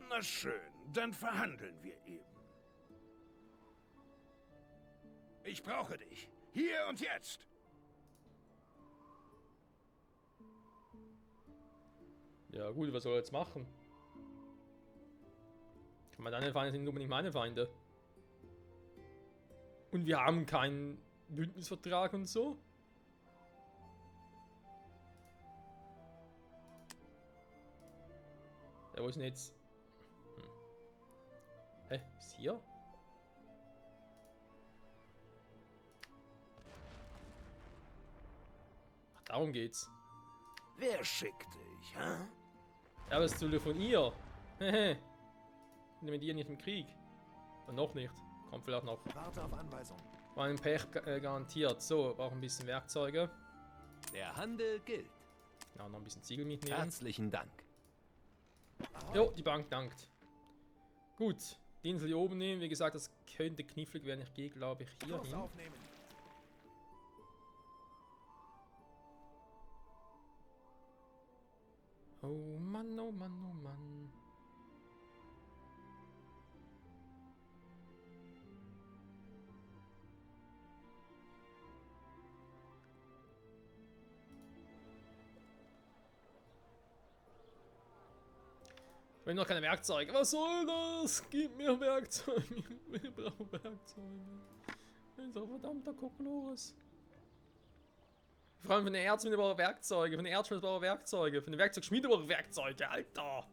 Na schön, dann verhandeln wir eben. Ich brauche dich. Hier und jetzt. Ja gut, was soll er jetzt machen? Ich meine, deine Feinde sind nicht unbedingt meine Feinde. Und wir haben keinen Bündnisvertrag und so. Ja, wo ist denn jetzt? Hä? Ist hier? Ach, darum geht's. Wer schickt dich, hä? Ja, aber es ist von ihr. Hehe. Mit ihr nicht im Krieg. Und noch nicht. Kommt vielleicht noch. Warte auf Anweisung. War ein Pech garantiert. So, brauchen ein bisschen Werkzeuge. Der Handel gilt. Ja, noch ein bisschen Ziegel mitnehmen. Herzlichen Dank. Jo, die Bank dankt. Gut, die Insel hier oben nehmen. Wie gesagt, das könnte knifflig werden. Ich gehe, glaube ich, hier hin. Oh Mann, oh Mann, oh Mann. Ich will noch keine Werkzeuge. Was soll das? Gib mir Werkzeuge. Ich brauche Werkzeuge. Das ist doch verdammter Kokolores. Vor allem für eine Erzmine brauche ich Werkzeuge. Für eine Erzschmied brauche ich Werkzeuge. Für eine Werkzeugschmiede brauche ich Werkzeuge. Alter!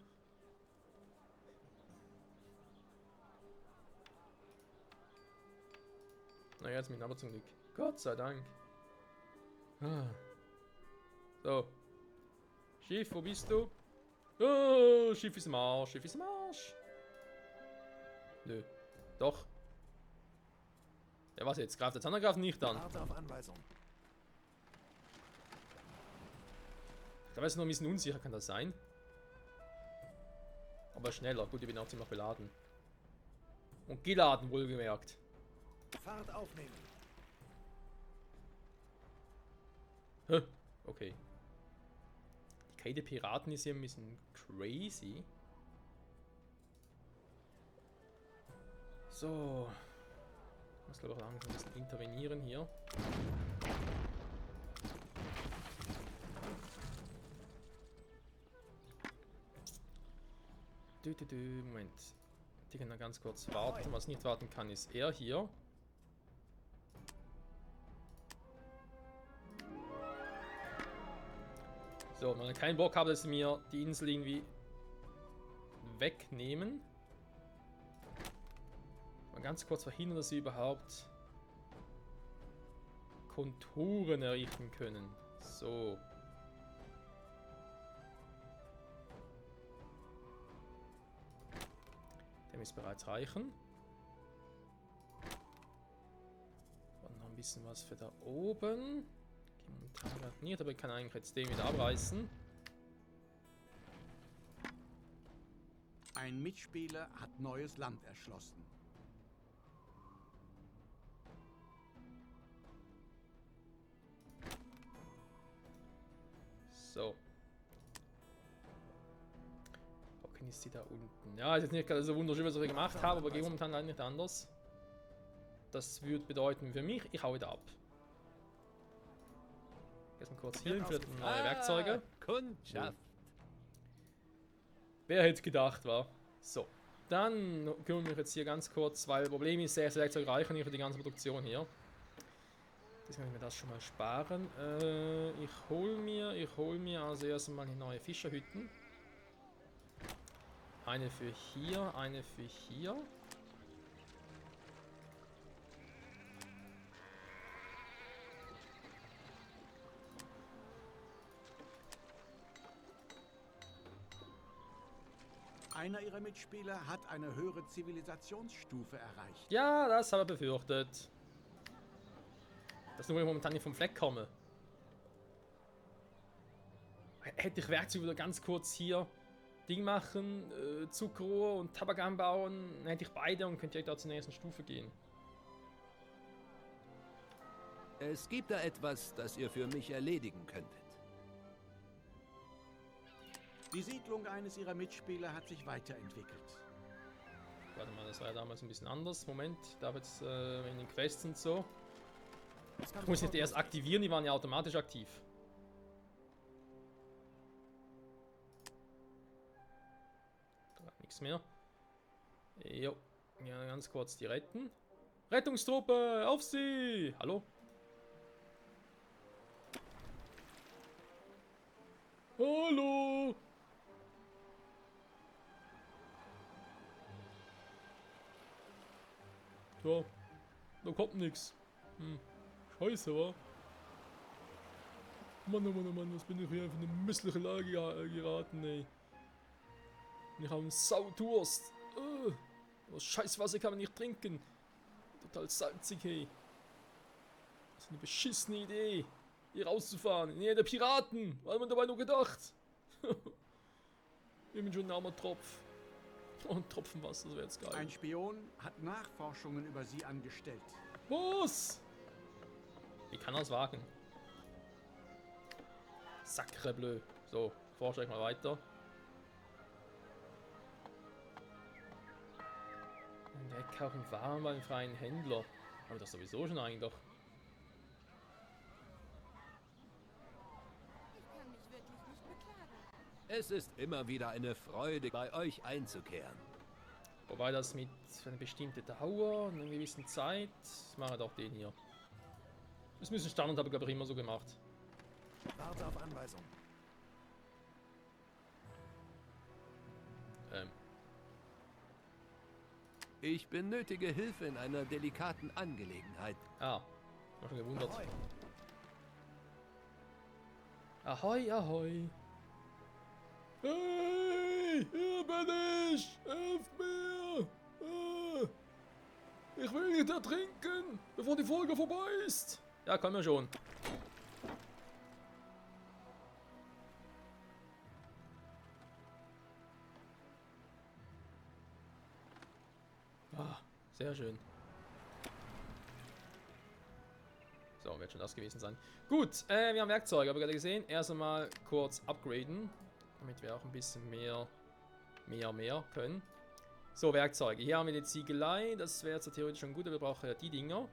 Naja, jetzt mit aber zum Glück. Gott sei Dank. So. Schiff, wo bist du? Oh, Schiff ist im Arsch. Schiff ist im Arsch. Nö. Doch. Ja, was jetzt? Greift der Zandergraf nicht an? Warte auf Anweisung. Da ist noch ein bisschen unsicher, kann das sein? Aber schneller. Gut, ich bin auch ziemlich beladen. Und geladen, wohlgemerkt. Fahrt aufnehmen. Hä? Okay. Die Kette Piraten ist hier ein bisschen crazy. So. Ich muss glaube ich langsam ein bisschen intervenieren hier. Moment. Die kann da ganz kurz warten. Was nicht warten kann, ist er hier. So, wenn ich keinen Bock habe, dass sie mir die Insel irgendwie wegnehmen. Mal ganz kurz verhindern, dass sie überhaupt Konturen errichten können. So. Der müsste bereits reichen. Und noch ein bisschen was für da oben. Momentan gerade nicht, aber ich kann eigentlich jetzt den wieder abreißen. Ein Mitspieler hat neues Land erschlossen. So. Okay, ist die da unten. Ja, ist jetzt nicht gerade so wunderschön, was ich gemacht habe, aber geht momentan leider nicht anders. Das würde bedeuten für mich, ich hau wieder ab. Jetzt mal kurz hier für neue Werkzeuge. Kundschaft. Wer hätte gedacht, war? So. Dann kümmern wir mich jetzt hier ganz kurz, weil das Problem ist, sehr Werkzeug reichen nicht für die ganze Produktion hier. Deswegen kann ich mir das schon mal sparen. Ich hol mir also erstmal die neue Fischerhütten. Eine für hier, eine für hier. Einer ihrer Mitspieler hat eine höhere Zivilisationsstufe erreicht. Ja, das habe ich befürchtet. Dass nur ich momentan nicht vom Fleck komme. Hätte ich Werkzeug wieder ganz kurz hier Ding machen, Zuckerrohr und Tabak anbauen, dann hätte ich beide und könnte direkt auch zur nächsten Stufe gehen. Es gibt da etwas, das ihr für mich erledigen könntet. Die Siedlung eines ihrer Mitspieler hat sich weiterentwickelt. Warte mal, das war ja damals ein bisschen anders. Moment, da jetzt in den Quests und so. Ich muss nicht erst aktivieren, die waren ja automatisch aktiv. Da war nichts mehr. Jo, ja, ganz kurz die retten. Rettungstruppe, auf sie! Hallo? Hallo! Ja, da kommt nix. Scheiße, wa? Mann, oh Mann, oh Mann, was bin ich hier für eine missliche Lage geraten, ey. Und ich habe einen Saudurst. Das Scheißwasser kann man nicht trinken. Total salzig, hey. Das ist eine beschissene Idee, hier rauszufahren. In Nähe der Piraten. Was hat man dabei nur gedacht? Ich bin schon ein armer Tropf. Oh, ein Tropfen Wasser, das wäre jetzt geil. Ein Spion hat Nachforschungen über sie angestellt. Was? Wie kann er es wagen? Sacre bleu. So, forsche ich mal weiter. Der kaufen Waren beim freien Händler. Aber das sowieso schon eigentlich doch. Es ist immer wieder eine Freude, bei euch einzukehren. Wobei das mit einer bestimmten Dauer und einer gewissen Zeit. Ich mache doch den hier. Das müssen Standard, habe ich glaube ich immer so gemacht. Warte auf Anweisung. Ich benötige Hilfe in einer delikaten Angelegenheit. Ah, ich hab schon gewundert. Ahoi, ahoi. Hey, hier bin ich! Hilf mir! Ich will nicht ertrinken, bevor die Folge vorbei ist. Ja, können wir schon. Ah, sehr schön. So, wird schon das gewesen sein. Gut, wir haben Werkzeuge, habe ich gerade gesehen. Erst einmal kurz upgraden, damit wir auch ein bisschen mehr können. So, Werkzeuge. Hier haben wir die Ziegelei. Das wäre jetzt theoretisch schon gut, aber wir brauchen ja die Dinger.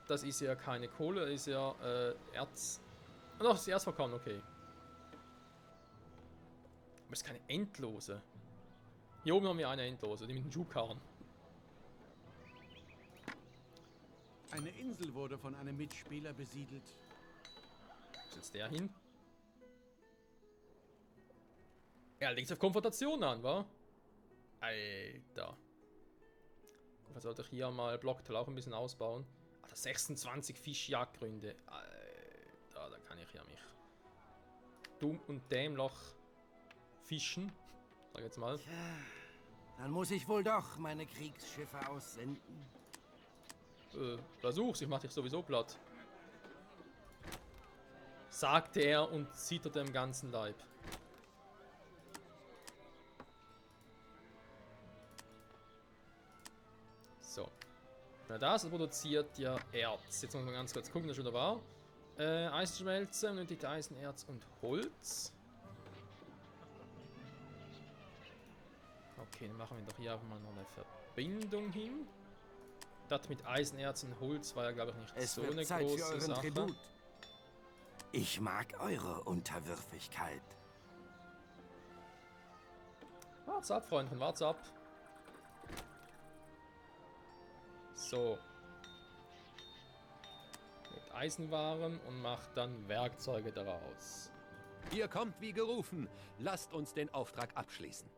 Das ist ja keine Kohle, das ist ja Erz. Oh, doch, das ist Erz verkaufen, okay. Aber es ist keine endlose. Hier oben haben wir eine endlose, die mit den Schubkarren. Eine Insel wurde von einem Mitspieler besiedelt. Wo ist jetzt der hin? Er legt auf Konfrontation an, wa? Alter. Gut, sollte ich hier mal Blockteil auch ein bisschen ausbauen. Alter, 26 Fischjagdgründe. Alter, da kann ich ja mich dumm und dämlich fischen. Sag jetzt mal. Tja, dann muss ich wohl doch meine Kriegsschiffe aussenden. Versuch's, ich mach dich sowieso platt. Sagte er und zitterte im ganzen Leib. So. Na, das produziert ja Erz. Jetzt muss man ganz kurz gucken, dass schon da war. Eisenschmelze, benötigt Eisenerz und Holz. Okay, dann machen wir doch hier einfach mal noch eine Verbindung hin. Das mit Eisenerz und Holz war ja, glaube ich, nicht so eine große Sache. Tribut. Ich mag eure Unterwürfigkeit. Wart's ab, Freundchen, wart's ab. So. Mit Eisenwaren und macht dann Werkzeuge daraus. Ihr kommt wie gerufen. Lasst uns den Auftrag abschließen.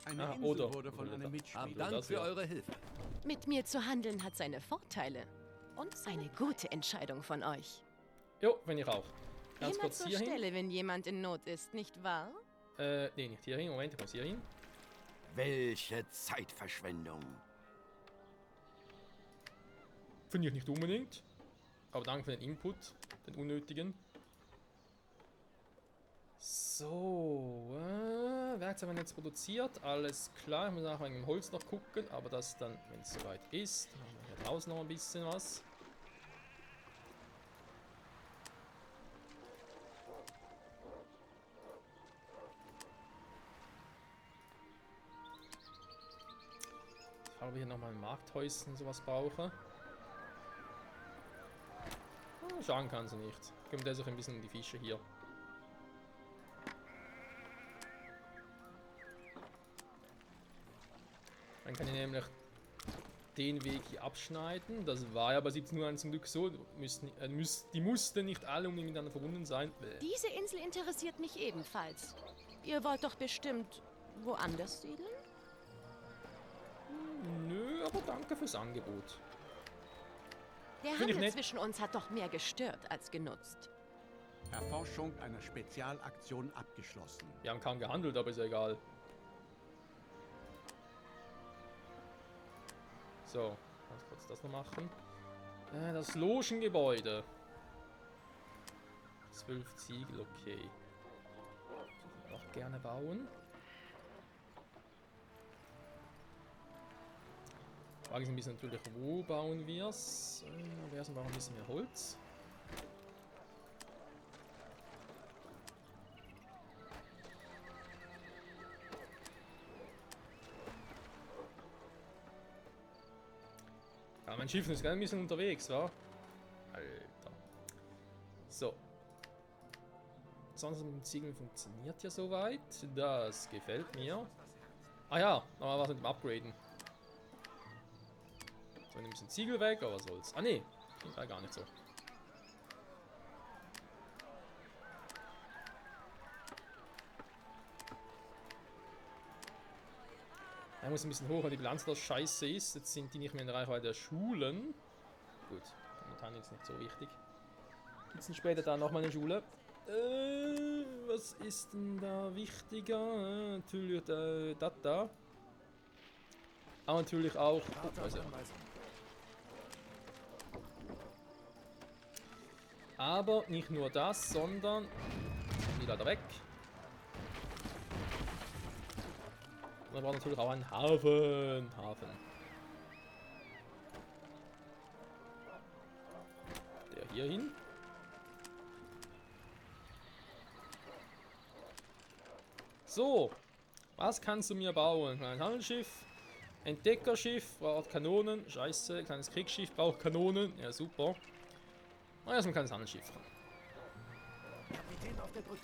Eine Insel wurde von einem Mitspieler. Dank für eure Hilfe. Mit mir zu handeln hat seine Vorteile. Und eine gute Entscheidung von euch. Jo, wenn ich auch. Ganz Immer kurz zur hier hin. Stelle, wenn jemand in Not ist, nicht wahr? Nee, nicht hier hin. Moment, ich muss hier hin. Welche Zeitverschwendung. Finde ich nicht unbedingt. Aber danke für den Input, den unnötigen. So, Werkzeug werden jetzt produziert, alles klar. Ich muss nachher wegen dem Holz noch gucken, aber das dann, wenn es soweit ist. Dann haben wir hier draußen noch ein bisschen was. Ich habe hier nochmal ein Markthäuschen sowas brauche. Schauen kann sie nicht. Kümmert er sich ein bisschen um die Fische hier. Dann kann ich nämlich den Weg hier abschneiden. Das war ja bei 1701 zum Glück so. Die mussten nicht alle unbedingt miteinander verbunden sein. Diese Insel interessiert mich ebenfalls. Ihr wollt doch bestimmt woanders siedeln? Nö, aber danke fürs Angebot. Der Handel zwischen uns hat doch mehr gestört als genutzt. Erforschung einer Spezialaktion abgeschlossen. Wir haben kaum gehandelt, aber ist ja egal. So, ganz kurz das noch machen. Das Logengebäude. 12 Ziegel, okay. Auch gerne bauen. Frage ist ein bisschen natürlich, wo bauen wir es? Wir brauchen ein bisschen mehr Holz. Ja, mein Schiff ist ein bisschen unterwegs, wa? Alter. So. Sonst mit dem Ziegeln funktioniert ja soweit. Das gefällt mir. Ah ja, aber was mit dem Upgraden? So, ein bisschen Ziegel weg, aber was soll's. Ah ne, war gar nicht so. Er muss ein bisschen hoch, weil die Bilanz da scheiße ist. Jetzt sind die nicht mehr in der Reichweite der Schulen. Gut, momentan ist nicht so wichtig. Gibt es später da nochmal eine Schule? Was ist denn da wichtiger? Natürlich das da. Aber natürlich auch. Aber nicht nur das, sondern die leider weg. Und dann braucht natürlich auch einen Hafen. Der hier hin. So, was kannst du mir bauen? Ein Handelsschiff, Entdeckerschiff, braucht Kanonen, scheiße, kleines Kriegsschiff braucht Kanonen, ja super. Und erstmal ein kleines Handelsschiff. Kapitän auf der Brücke.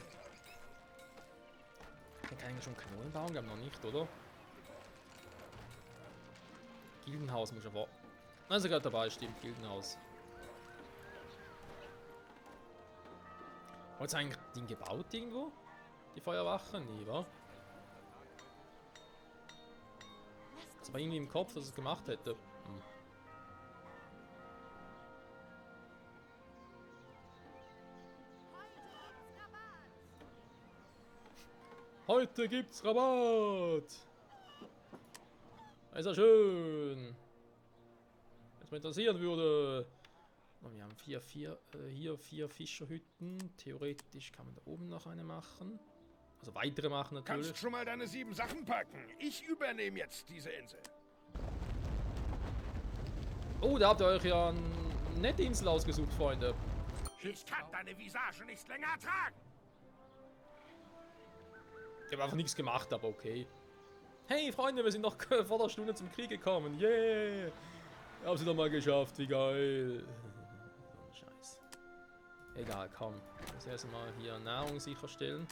Man kann eigentlich schon Kanonen bauen, glaube noch nicht, oder? Gildenhaus muss aber. Also gerade dabei, stimmt, Gildenhaus. Hat es eigentlich Ding gebaut irgendwo? Die Feuerwache? Nee, wa? Das war irgendwie im Kopf, dass es gemacht hätte. Heute gibt's Rabatt! Ist ja schön! Wenn es mich interessieren würde. Wir haben hier 4 Fischerhütten. Theoretisch kann man da oben noch eine machen. Also weitere machen natürlich. Kannst schon mal deine 7 Sachen packen. Ich übernehme jetzt diese Insel. Oh, da habt ihr euch ja eine nette Insel ausgesucht, Freunde. Ich kann deine Visage nicht länger ertragen. Ich habe einfach nichts gemacht, aber okay. Hey Freunde, wir sind noch vor der Stunde zum Krieg gekommen. Yeah! Ich hab's wieder mal geschafft, wie geil. Scheiß. Egal, komm. Das erste Mal hier Nahrung sicherstellen.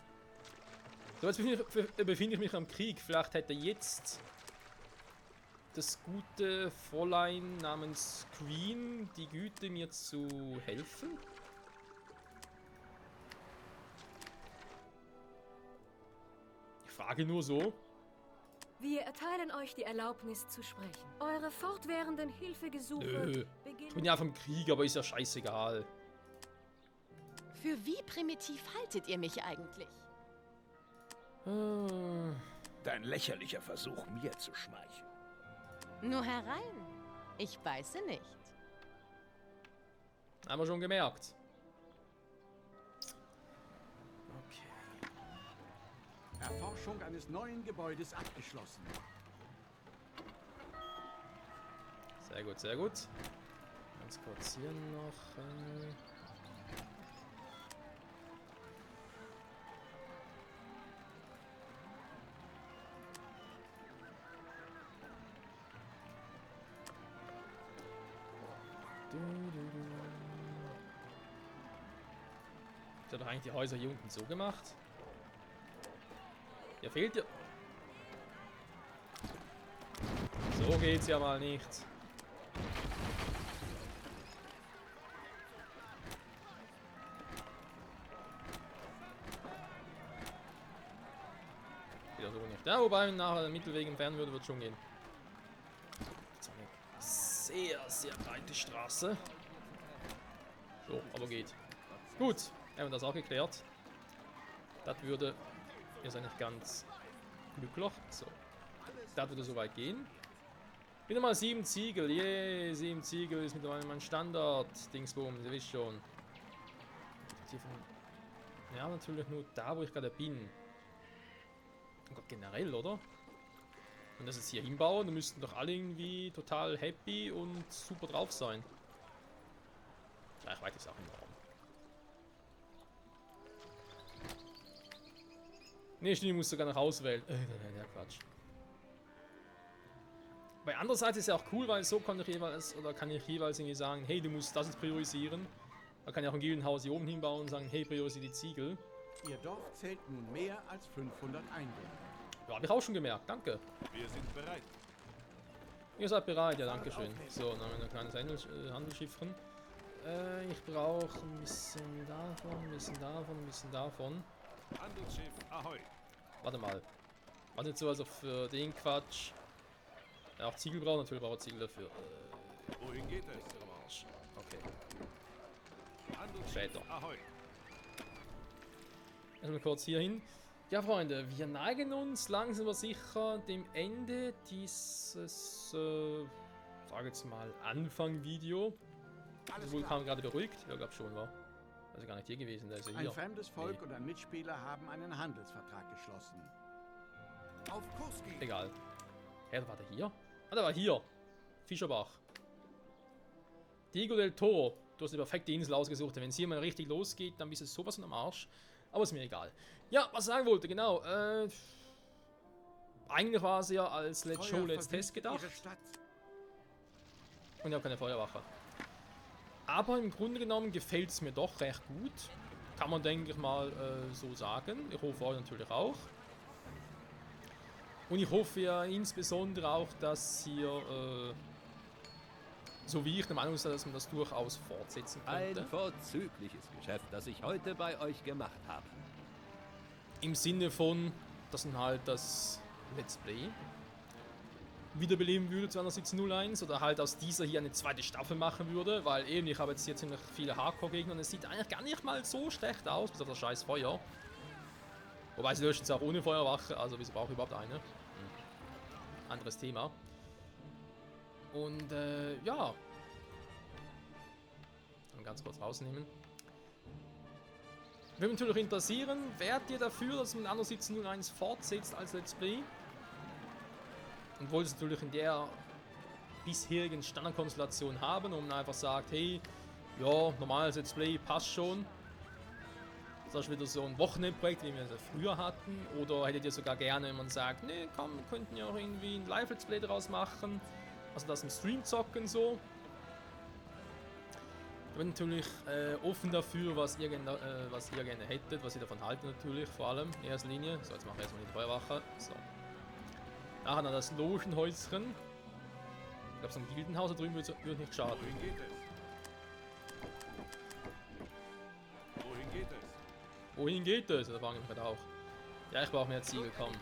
So, jetzt befinde ich mich am Krieg. Vielleicht hätte jetzt das gute Fräulein namens Queen die Güte, mir zu helfen. Ich frage nur so. Wir erteilen euch die Erlaubnis zu sprechen. Eure fortwährenden Hilfegesuche beginnen. Ich bin ja vom Krieg, aber ist ja scheißegal. Für wie primitiv haltet ihr mich eigentlich? Dein lächerlicher Versuch, mir zu schmeicheln. Nur herein. Ich beiße nicht. Haben wir schon gemerkt. Okay. Erforschung eines neuen Gebäudes abgeschlossen. Sehr gut, sehr gut. Ganz kurz hier noch. Ich habe doch eigentlich die Häuser hier unten so gemacht. Hier fehlt ja. So geht's ja mal nicht. Wieder so nicht. Ja, wobei nachher der Mittelweg entfernen würde, wird schon gehen. Das ist eine sehr, sehr breite Straße. So, aber geht. Gut, haben wir das auch geklärt. Das würde jetzt eigentlich ganz glücklich. So, das würde soweit gehen. Wieder mal 7 Ziegel. Yeah, 7 Ziegel ist mittlerweile mein Standard. Dingsbum, ihr wisst schon. Ja, natürlich nur da, wo ich gerade bin. Oh Gott, generell, oder? Und das jetzt hier hinbauen, dann müssten doch alle irgendwie total happy und super drauf sein. Reichweite ist auch enorm. Ne, stimmt, ich muss sogar nach Hause wählen. Ja, Quatsch. Bei andererseits ist ja auch cool, weil so kann ich jeweils irgendwie sagen, hey, du musst das jetzt priorisieren. Man kann ja auch ein Gildenhaus hier oben hinbauen und sagen, hey, priorisiere die Ziegel. Ihr Dorf zählt nun mehr als 500 Einwohner. Ja, habe ich auch schon gemerkt, danke. Wir sind bereit. Ihr seid bereit, ja, danke schön. So, dann haben wir ein kleines Handelsschiffchen. Ich brauche ein bisschen davon, ein bisschen davon, ein bisschen davon. Handelsschiff, ahoi. Warte mal. Was jetzt so, also für den Quatsch. Ja, auch Ziegel braucht, natürlich braucht er Ziegel dafür. Wohin geht es? Okay. Handelsschiff, Später. ahoi. Erstmal kurz hier hin. Ja, Freunde, wir neigen uns langsam aber sicher dem Ende dieses, sag jetzt mal, Anfang-Video. Das Vulkan gerade beruhigt. Ja, glaub schon, war. Also gar nicht hier gewesen, der ist ja hier. Ein fremdes Volk und ein Mitspieler haben einen Handelsvertrag geschlossen. Auf Kurs gehen. Egal. Hä, war der hier? Ah, der war hier. Fischerbach. Diego del Toro. Du hast die perfekte Insel ausgesucht. Wenn es hier mal richtig losgeht, dann bist du sowas von am Arsch. Aber ist mir egal. Ja, was ich sagen wollte, genau. Eigentlich war es ja als Let's Show, Let's Test gedacht. Und ich habe keine Feuerwache. Aber im Grunde genommen gefällt es mir doch recht gut. Kann man, denke ich mal, so sagen. Ich hoffe euch natürlich auch. Und ich hoffe ja insbesondere auch, dass ihr, so wie ich der Meinung bin, dass man das durchaus fortsetzen könnte. Ein vorzügliches Geschäft, das ich heute bei euch gemacht habe. Im Sinne von, dass man halt das Let's Play wiederbeleben würde zu einer 1701 oder halt aus dieser hier eine zweite Staffel machen würde, weil eben ich habe jetzt hier ziemlich viele Hardcore-Gegner und es sieht eigentlich gar nicht mal so schlecht aus, bis auf das scheiß Feuer. Wobei sie löschen es auch ohne Feuerwache, also wieso brauche ich überhaupt eine? Anderes Thema. Und ja. Dann ganz kurz rausnehmen. Würde mich natürlich interessieren, wärt ihr dafür, dass man Anno 1701 fortsetzt als Let's Play? Und wollt es natürlich in der bisherigen Standardkonstellation haben, und man einfach sagt, hey, ja, normales Let's Play passt schon. Das ist wieder so ein Wochenendprojekt, wie wir das früher hatten. Oder hättet ihr sogar gerne, wenn man sagt, nee, komm, wir könnten ja auch irgendwie ein Live-Let's Play daraus machen. Also das im Stream zocken so. Ich bin natürlich offen dafür, was ihr gerne hättet, was ihr davon haltet natürlich, vor allem in erster Linie. So, jetzt machen wir erstmal die Feuerwache. So. Nachher dann das Logenhäuschen. Ich glaube, so ein Gildenhaus da drüben würde nicht schaden. Wohin geht es? Wohin geht es? Wohin geht es? Da fange ich gerade auch. Ja, ich brauche mehr Ziegel, komm.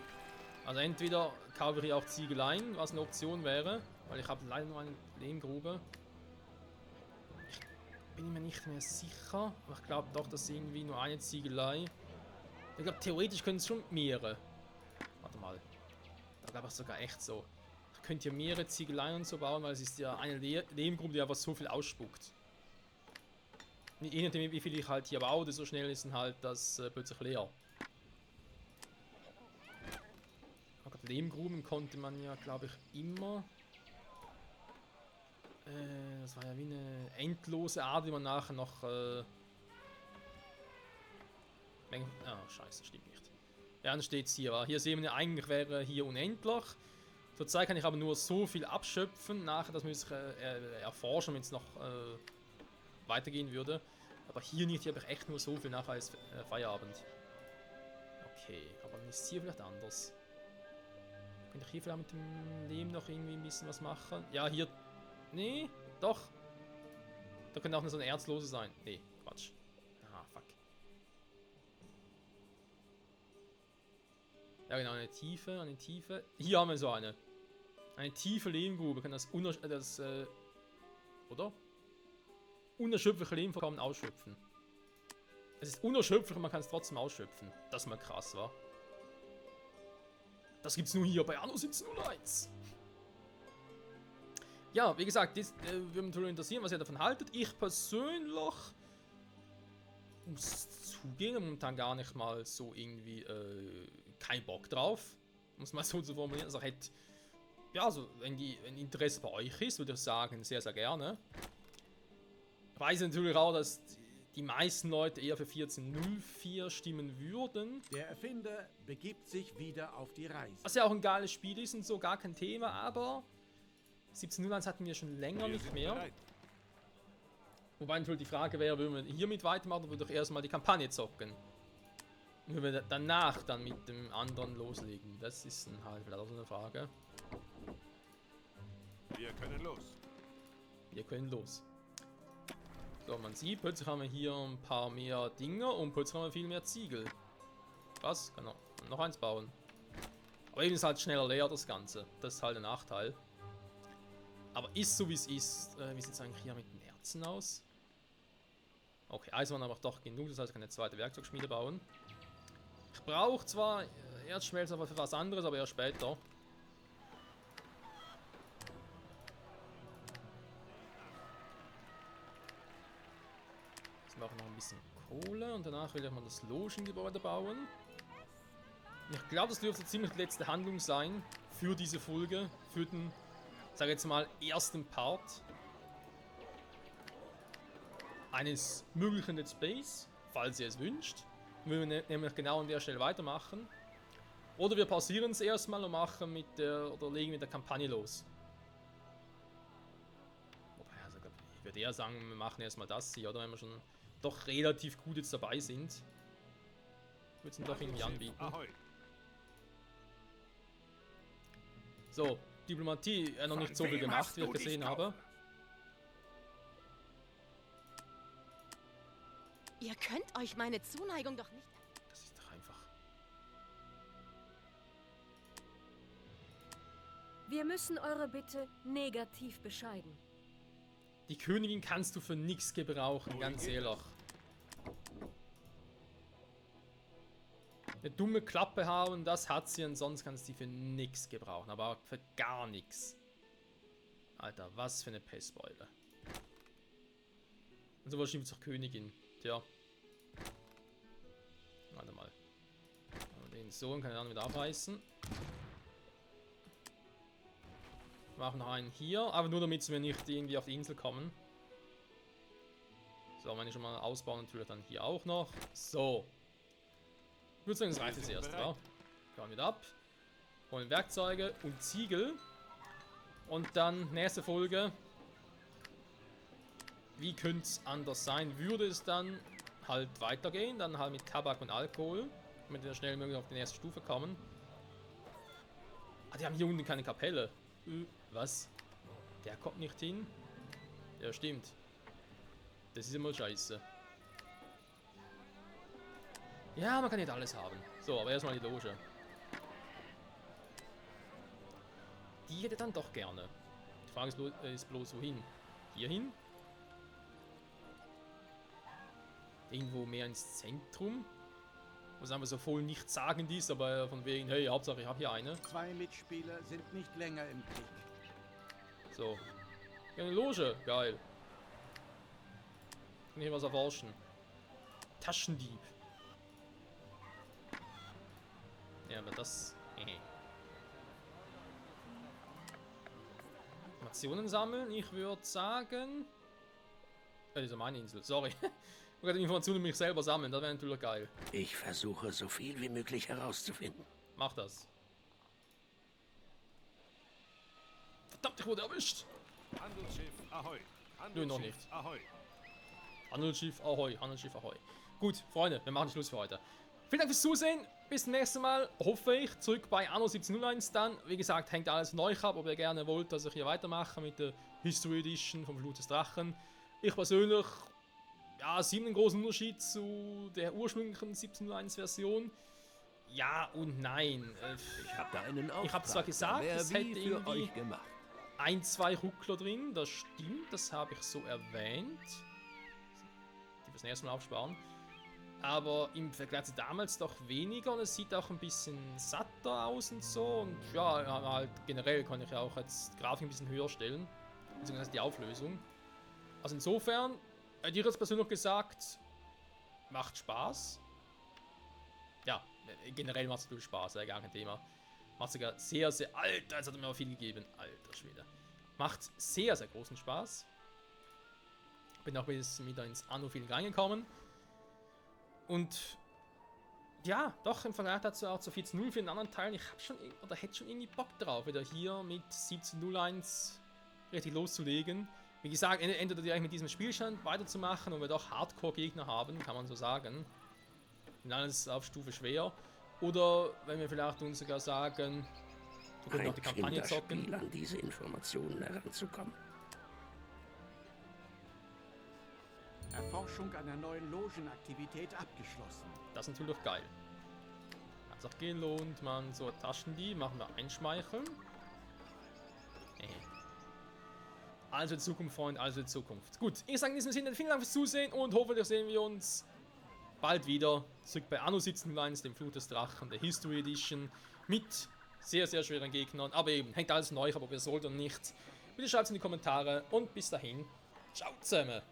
Also entweder kaufe ich hier auch Ziegeleien, was eine Option wäre, weil ich habe leider nur eine Lehmgrube. Ich bin mir nicht mehr sicher, aber ich glaube doch, dass irgendwie nur eine Ziegelei. Ich glaube, theoretisch können es schon mehrere. Warte mal. Da glaube ich sogar echt so. Ich könnte hier mehrere Ziegeleien und so bauen, weil es ist ja eine Lehmgrube, die einfach so viel ausspuckt. Je nachdem, wie viel ich halt hier baue, so schnell ist dann halt das plötzlich leer. Lehmgruben konnte man ja, glaube ich, immer... das war ja wie eine endlose Art, die man nachher noch... scheiße, stimmt nicht. Ja, dann steht es hier. Hier sehen wir ja, eigentlich wäre hier unendlich. Zurzeit kann ich aber nur so viel abschöpfen. Nachher, das müsste ich erforschen, wenn es noch weitergehen würde. Aber hier nicht, hier habe ich echt nur so viel, nachher ist Feierabend. Okay, aber dann ist hier vielleicht anders. Könnte ich hier vielleicht mit dem Lehm noch irgendwie ein bisschen was machen? Ja, hier... Nee, doch. Da könnte auch nur so ein Erzlose sein. Nee, Quatsch. Ah, fuck. Ja genau, eine Tiefe. Hier haben wir so eine. Eine tiefe Lehmgrube. Wir können das oder? Unerschöpfliche Lehmvorkommen ausschöpfen. Es ist unerschöpflich und man kann es trotzdem ausschöpfen. Das ist mal krass, wa? Das gibt's nur hier bei Anno 1701. Ja, wie gesagt, das würde mich natürlich interessieren, was ihr davon haltet. Ich persönlich muss zugeben, momentan gar nicht mal so irgendwie kein Bock drauf. Um es mal so zu formulieren. Also hätte, ja, also wenn Interesse bei euch ist, würde ich sagen, sehr, sehr gerne. Ich weiß natürlich auch, dass die meisten Leute eher für 1404 stimmen würden. Der Erfinder begibt sich wieder auf die Reise. Was ja auch ein geiles Spiel ist und so, gar kein Thema, aber 1701 hatten wir schon länger nicht mehr. Bereit. Wobei natürlich die Frage wäre, würden wir hiermit weitermachen, oder würde ich erstmal die Kampagne zocken? Und würden wir danach dann mit dem anderen loslegen? Das ist halt vielleicht auch so eine Frage. Wir können los. Wir können los. So, man sieht, plötzlich haben wir hier ein paar mehr Dinger und plötzlich haben wir viel mehr Ziegel. Was? Kann noch eins bauen. Aber eben ist halt schneller leer, das Ganze. Das ist halt ein Nachteil. Aber ist so wie es ist. Wie sieht es eigentlich hier mit den Erzen aus? Okay, Eisen aber doch genug, das heißt, ich kann eine zweite Werkzeugschmiede bauen. Ich brauche zwar Erzschmelzer für was anderes, aber eher später. Jetzt brauche ich noch ein bisschen Kohle und danach will ich mal das Logengebäude bauen. Ich glaube, das dürfte ziemlich die letzte Handlung sein für diese Folge, für den, sage jetzt mal, ersten Part eines möglichen Let's Plays, falls ihr es wünscht. Wir nämlich genau an der Stelle weitermachen. Oder wir pausieren es erstmal und machen mit der, oder legen mit der Kampagne los. Wobei, also ich würde eher sagen, wir machen erstmal das hier, oder wenn wir schon doch relativ gut jetzt dabei sind. Ich würde es ihm doch irgendwie anbieten. So, Diplomatie noch nicht so viel gemacht, wie ich gesehen habe. Ihr könnt euch meine Zuneigung doch nicht... Das ist doch einfach... Wir müssen eure Bitte negativ bescheiden. Die Königin kannst du für nichts gebrauchen, ganz ehrlich. Eine dumme Klappe haben, das hat sie und sonst kannst du die für nichts gebrauchen, aber für gar nichts. Alter, was für eine Pestbeule. Und so wahrscheinlich zur Königin. Tja. Warte mal. Den so kann ich dann wieder abreißen. Machen noch einen hier, aber nur damit wir nicht irgendwie auf die Insel kommen. So, wenn ich schon mal ausbauen, natürlich dann hier auch noch. So. Ich würde sagen, das reicht jetzt erst, ja. Fahren wieder ab. Holen Werkzeuge und Ziegel. Und dann nächste Folge. Wie könnte es anders sein? Würde es dann halt weitergehen? Dann halt mit Tabak und Alkohol. Damit wir schnell möglich auf die nächste Stufe kommen. Ah, die haben hier unten keine Kapelle. Was? Der kommt nicht hin? Ja, stimmt. Das ist immer scheiße. Ja, man kann nicht alles haben. So, aber erstmal die Loge. Die hätte dann doch gerne. Die Frage ist bloß wohin? Hier hin? Irgendwo mehr ins Zentrum? Was einfach so voll nichtssagend ist, aber von wegen, hey, Hauptsache ich habe hier eine. 2 Mitspieler sind nicht länger im Krieg. So. Eine Loge, geil. Kann hier was erforschen. Taschendieb. Ja, aber das... Informationen sammeln. Ich würde sagen... das ist ja meine Insel, sorry. Ich werde Informationen über mich selber sammeln, das wäre natürlich geil. Ich versuche, so viel wie möglich herauszufinden. Mach das. Verdammt, ich wurde erwischt. Handelsschiff Ahoi. Nö, noch nicht. Ahoi. Handelsschiff Ahoi, Handelsschiff Ahoi. Gut, Freunde, wir machen Schluss für heute. Vielen Dank fürs Zusehen. Bis zum nächsten Mal. Hoffe ich. Zurück bei Anno 1701 dann. Wie gesagt, hängt alles von euch ab, ob ihr gerne wollt, dass ich hier weitermache mit der History Edition vom Fluch des Drachen. Ich persönlich, ja, sehe einen großen Unterschied zu der ursprünglichen 1701 Version. Ja und nein. Ich habe da einen Auftrag. Ich habe zwar gesagt, es hätte für irgendwie euch gemacht. 1, 2 Ruckler drin, das stimmt, das habe ich so erwähnt. Die fürs nächste Mal aufsparen. Aber im Vergleich zu damals doch weniger und es sieht auch ein bisschen satter aus und so. Und ja, halt generell kann ich ja auch jetzt die Grafik ein bisschen höher stellen. Beziehungsweise die Auflösung. Also insofern, hätte ich jetzt persönlich gesagt, macht Spaß. Ja, generell macht es natürlich Spaß, gar kein Thema. Macht sogar sehr, sehr... Alter, jetzt hat er mir auch viel gegeben. Alter Schwede. Macht sehr, sehr großen Spaß. Bin auch wieder ins Anno-Feeling reingekommen. Und... ja, doch, im Vergleich dazu auch zu 14.0 für den anderen Teilen. Ich habe schon... oder hätte schon irgendwie Bock drauf, wieder hier mit 17.01 richtig loszulegen. Wie gesagt, entweder direkt mit diesem Spielstand weiterzumachen und wir doch Hardcore-Gegner haben, kann man so sagen. Und alles auf Stufe schwer. Oder wenn wir vielleicht uns sogar sagen, wir können noch die Kampagne zocken. An diese Informationen heranzukommen. Erforschung einer neuen Logenaktivität abgeschlossen. Das ist natürlich geil. Hat auch gelohnt, man. So, Taschendieb machen wir einschmeicheln. Also die Zukunft, Freund, also die Zukunft. Gut, ich sage in diesem Sinne vielen Dank fürs Zusehen und hoffentlich sehen wir uns bald wieder zurück bei Anno 1701, dem Fluch des Drachen, der History Edition, mit sehr, sehr schweren Gegnern. Aber eben, hängt alles von euch ab, ob ihr sollt oder nicht. Bitte schreibt es in die Kommentare und bis dahin, ciao zusammen.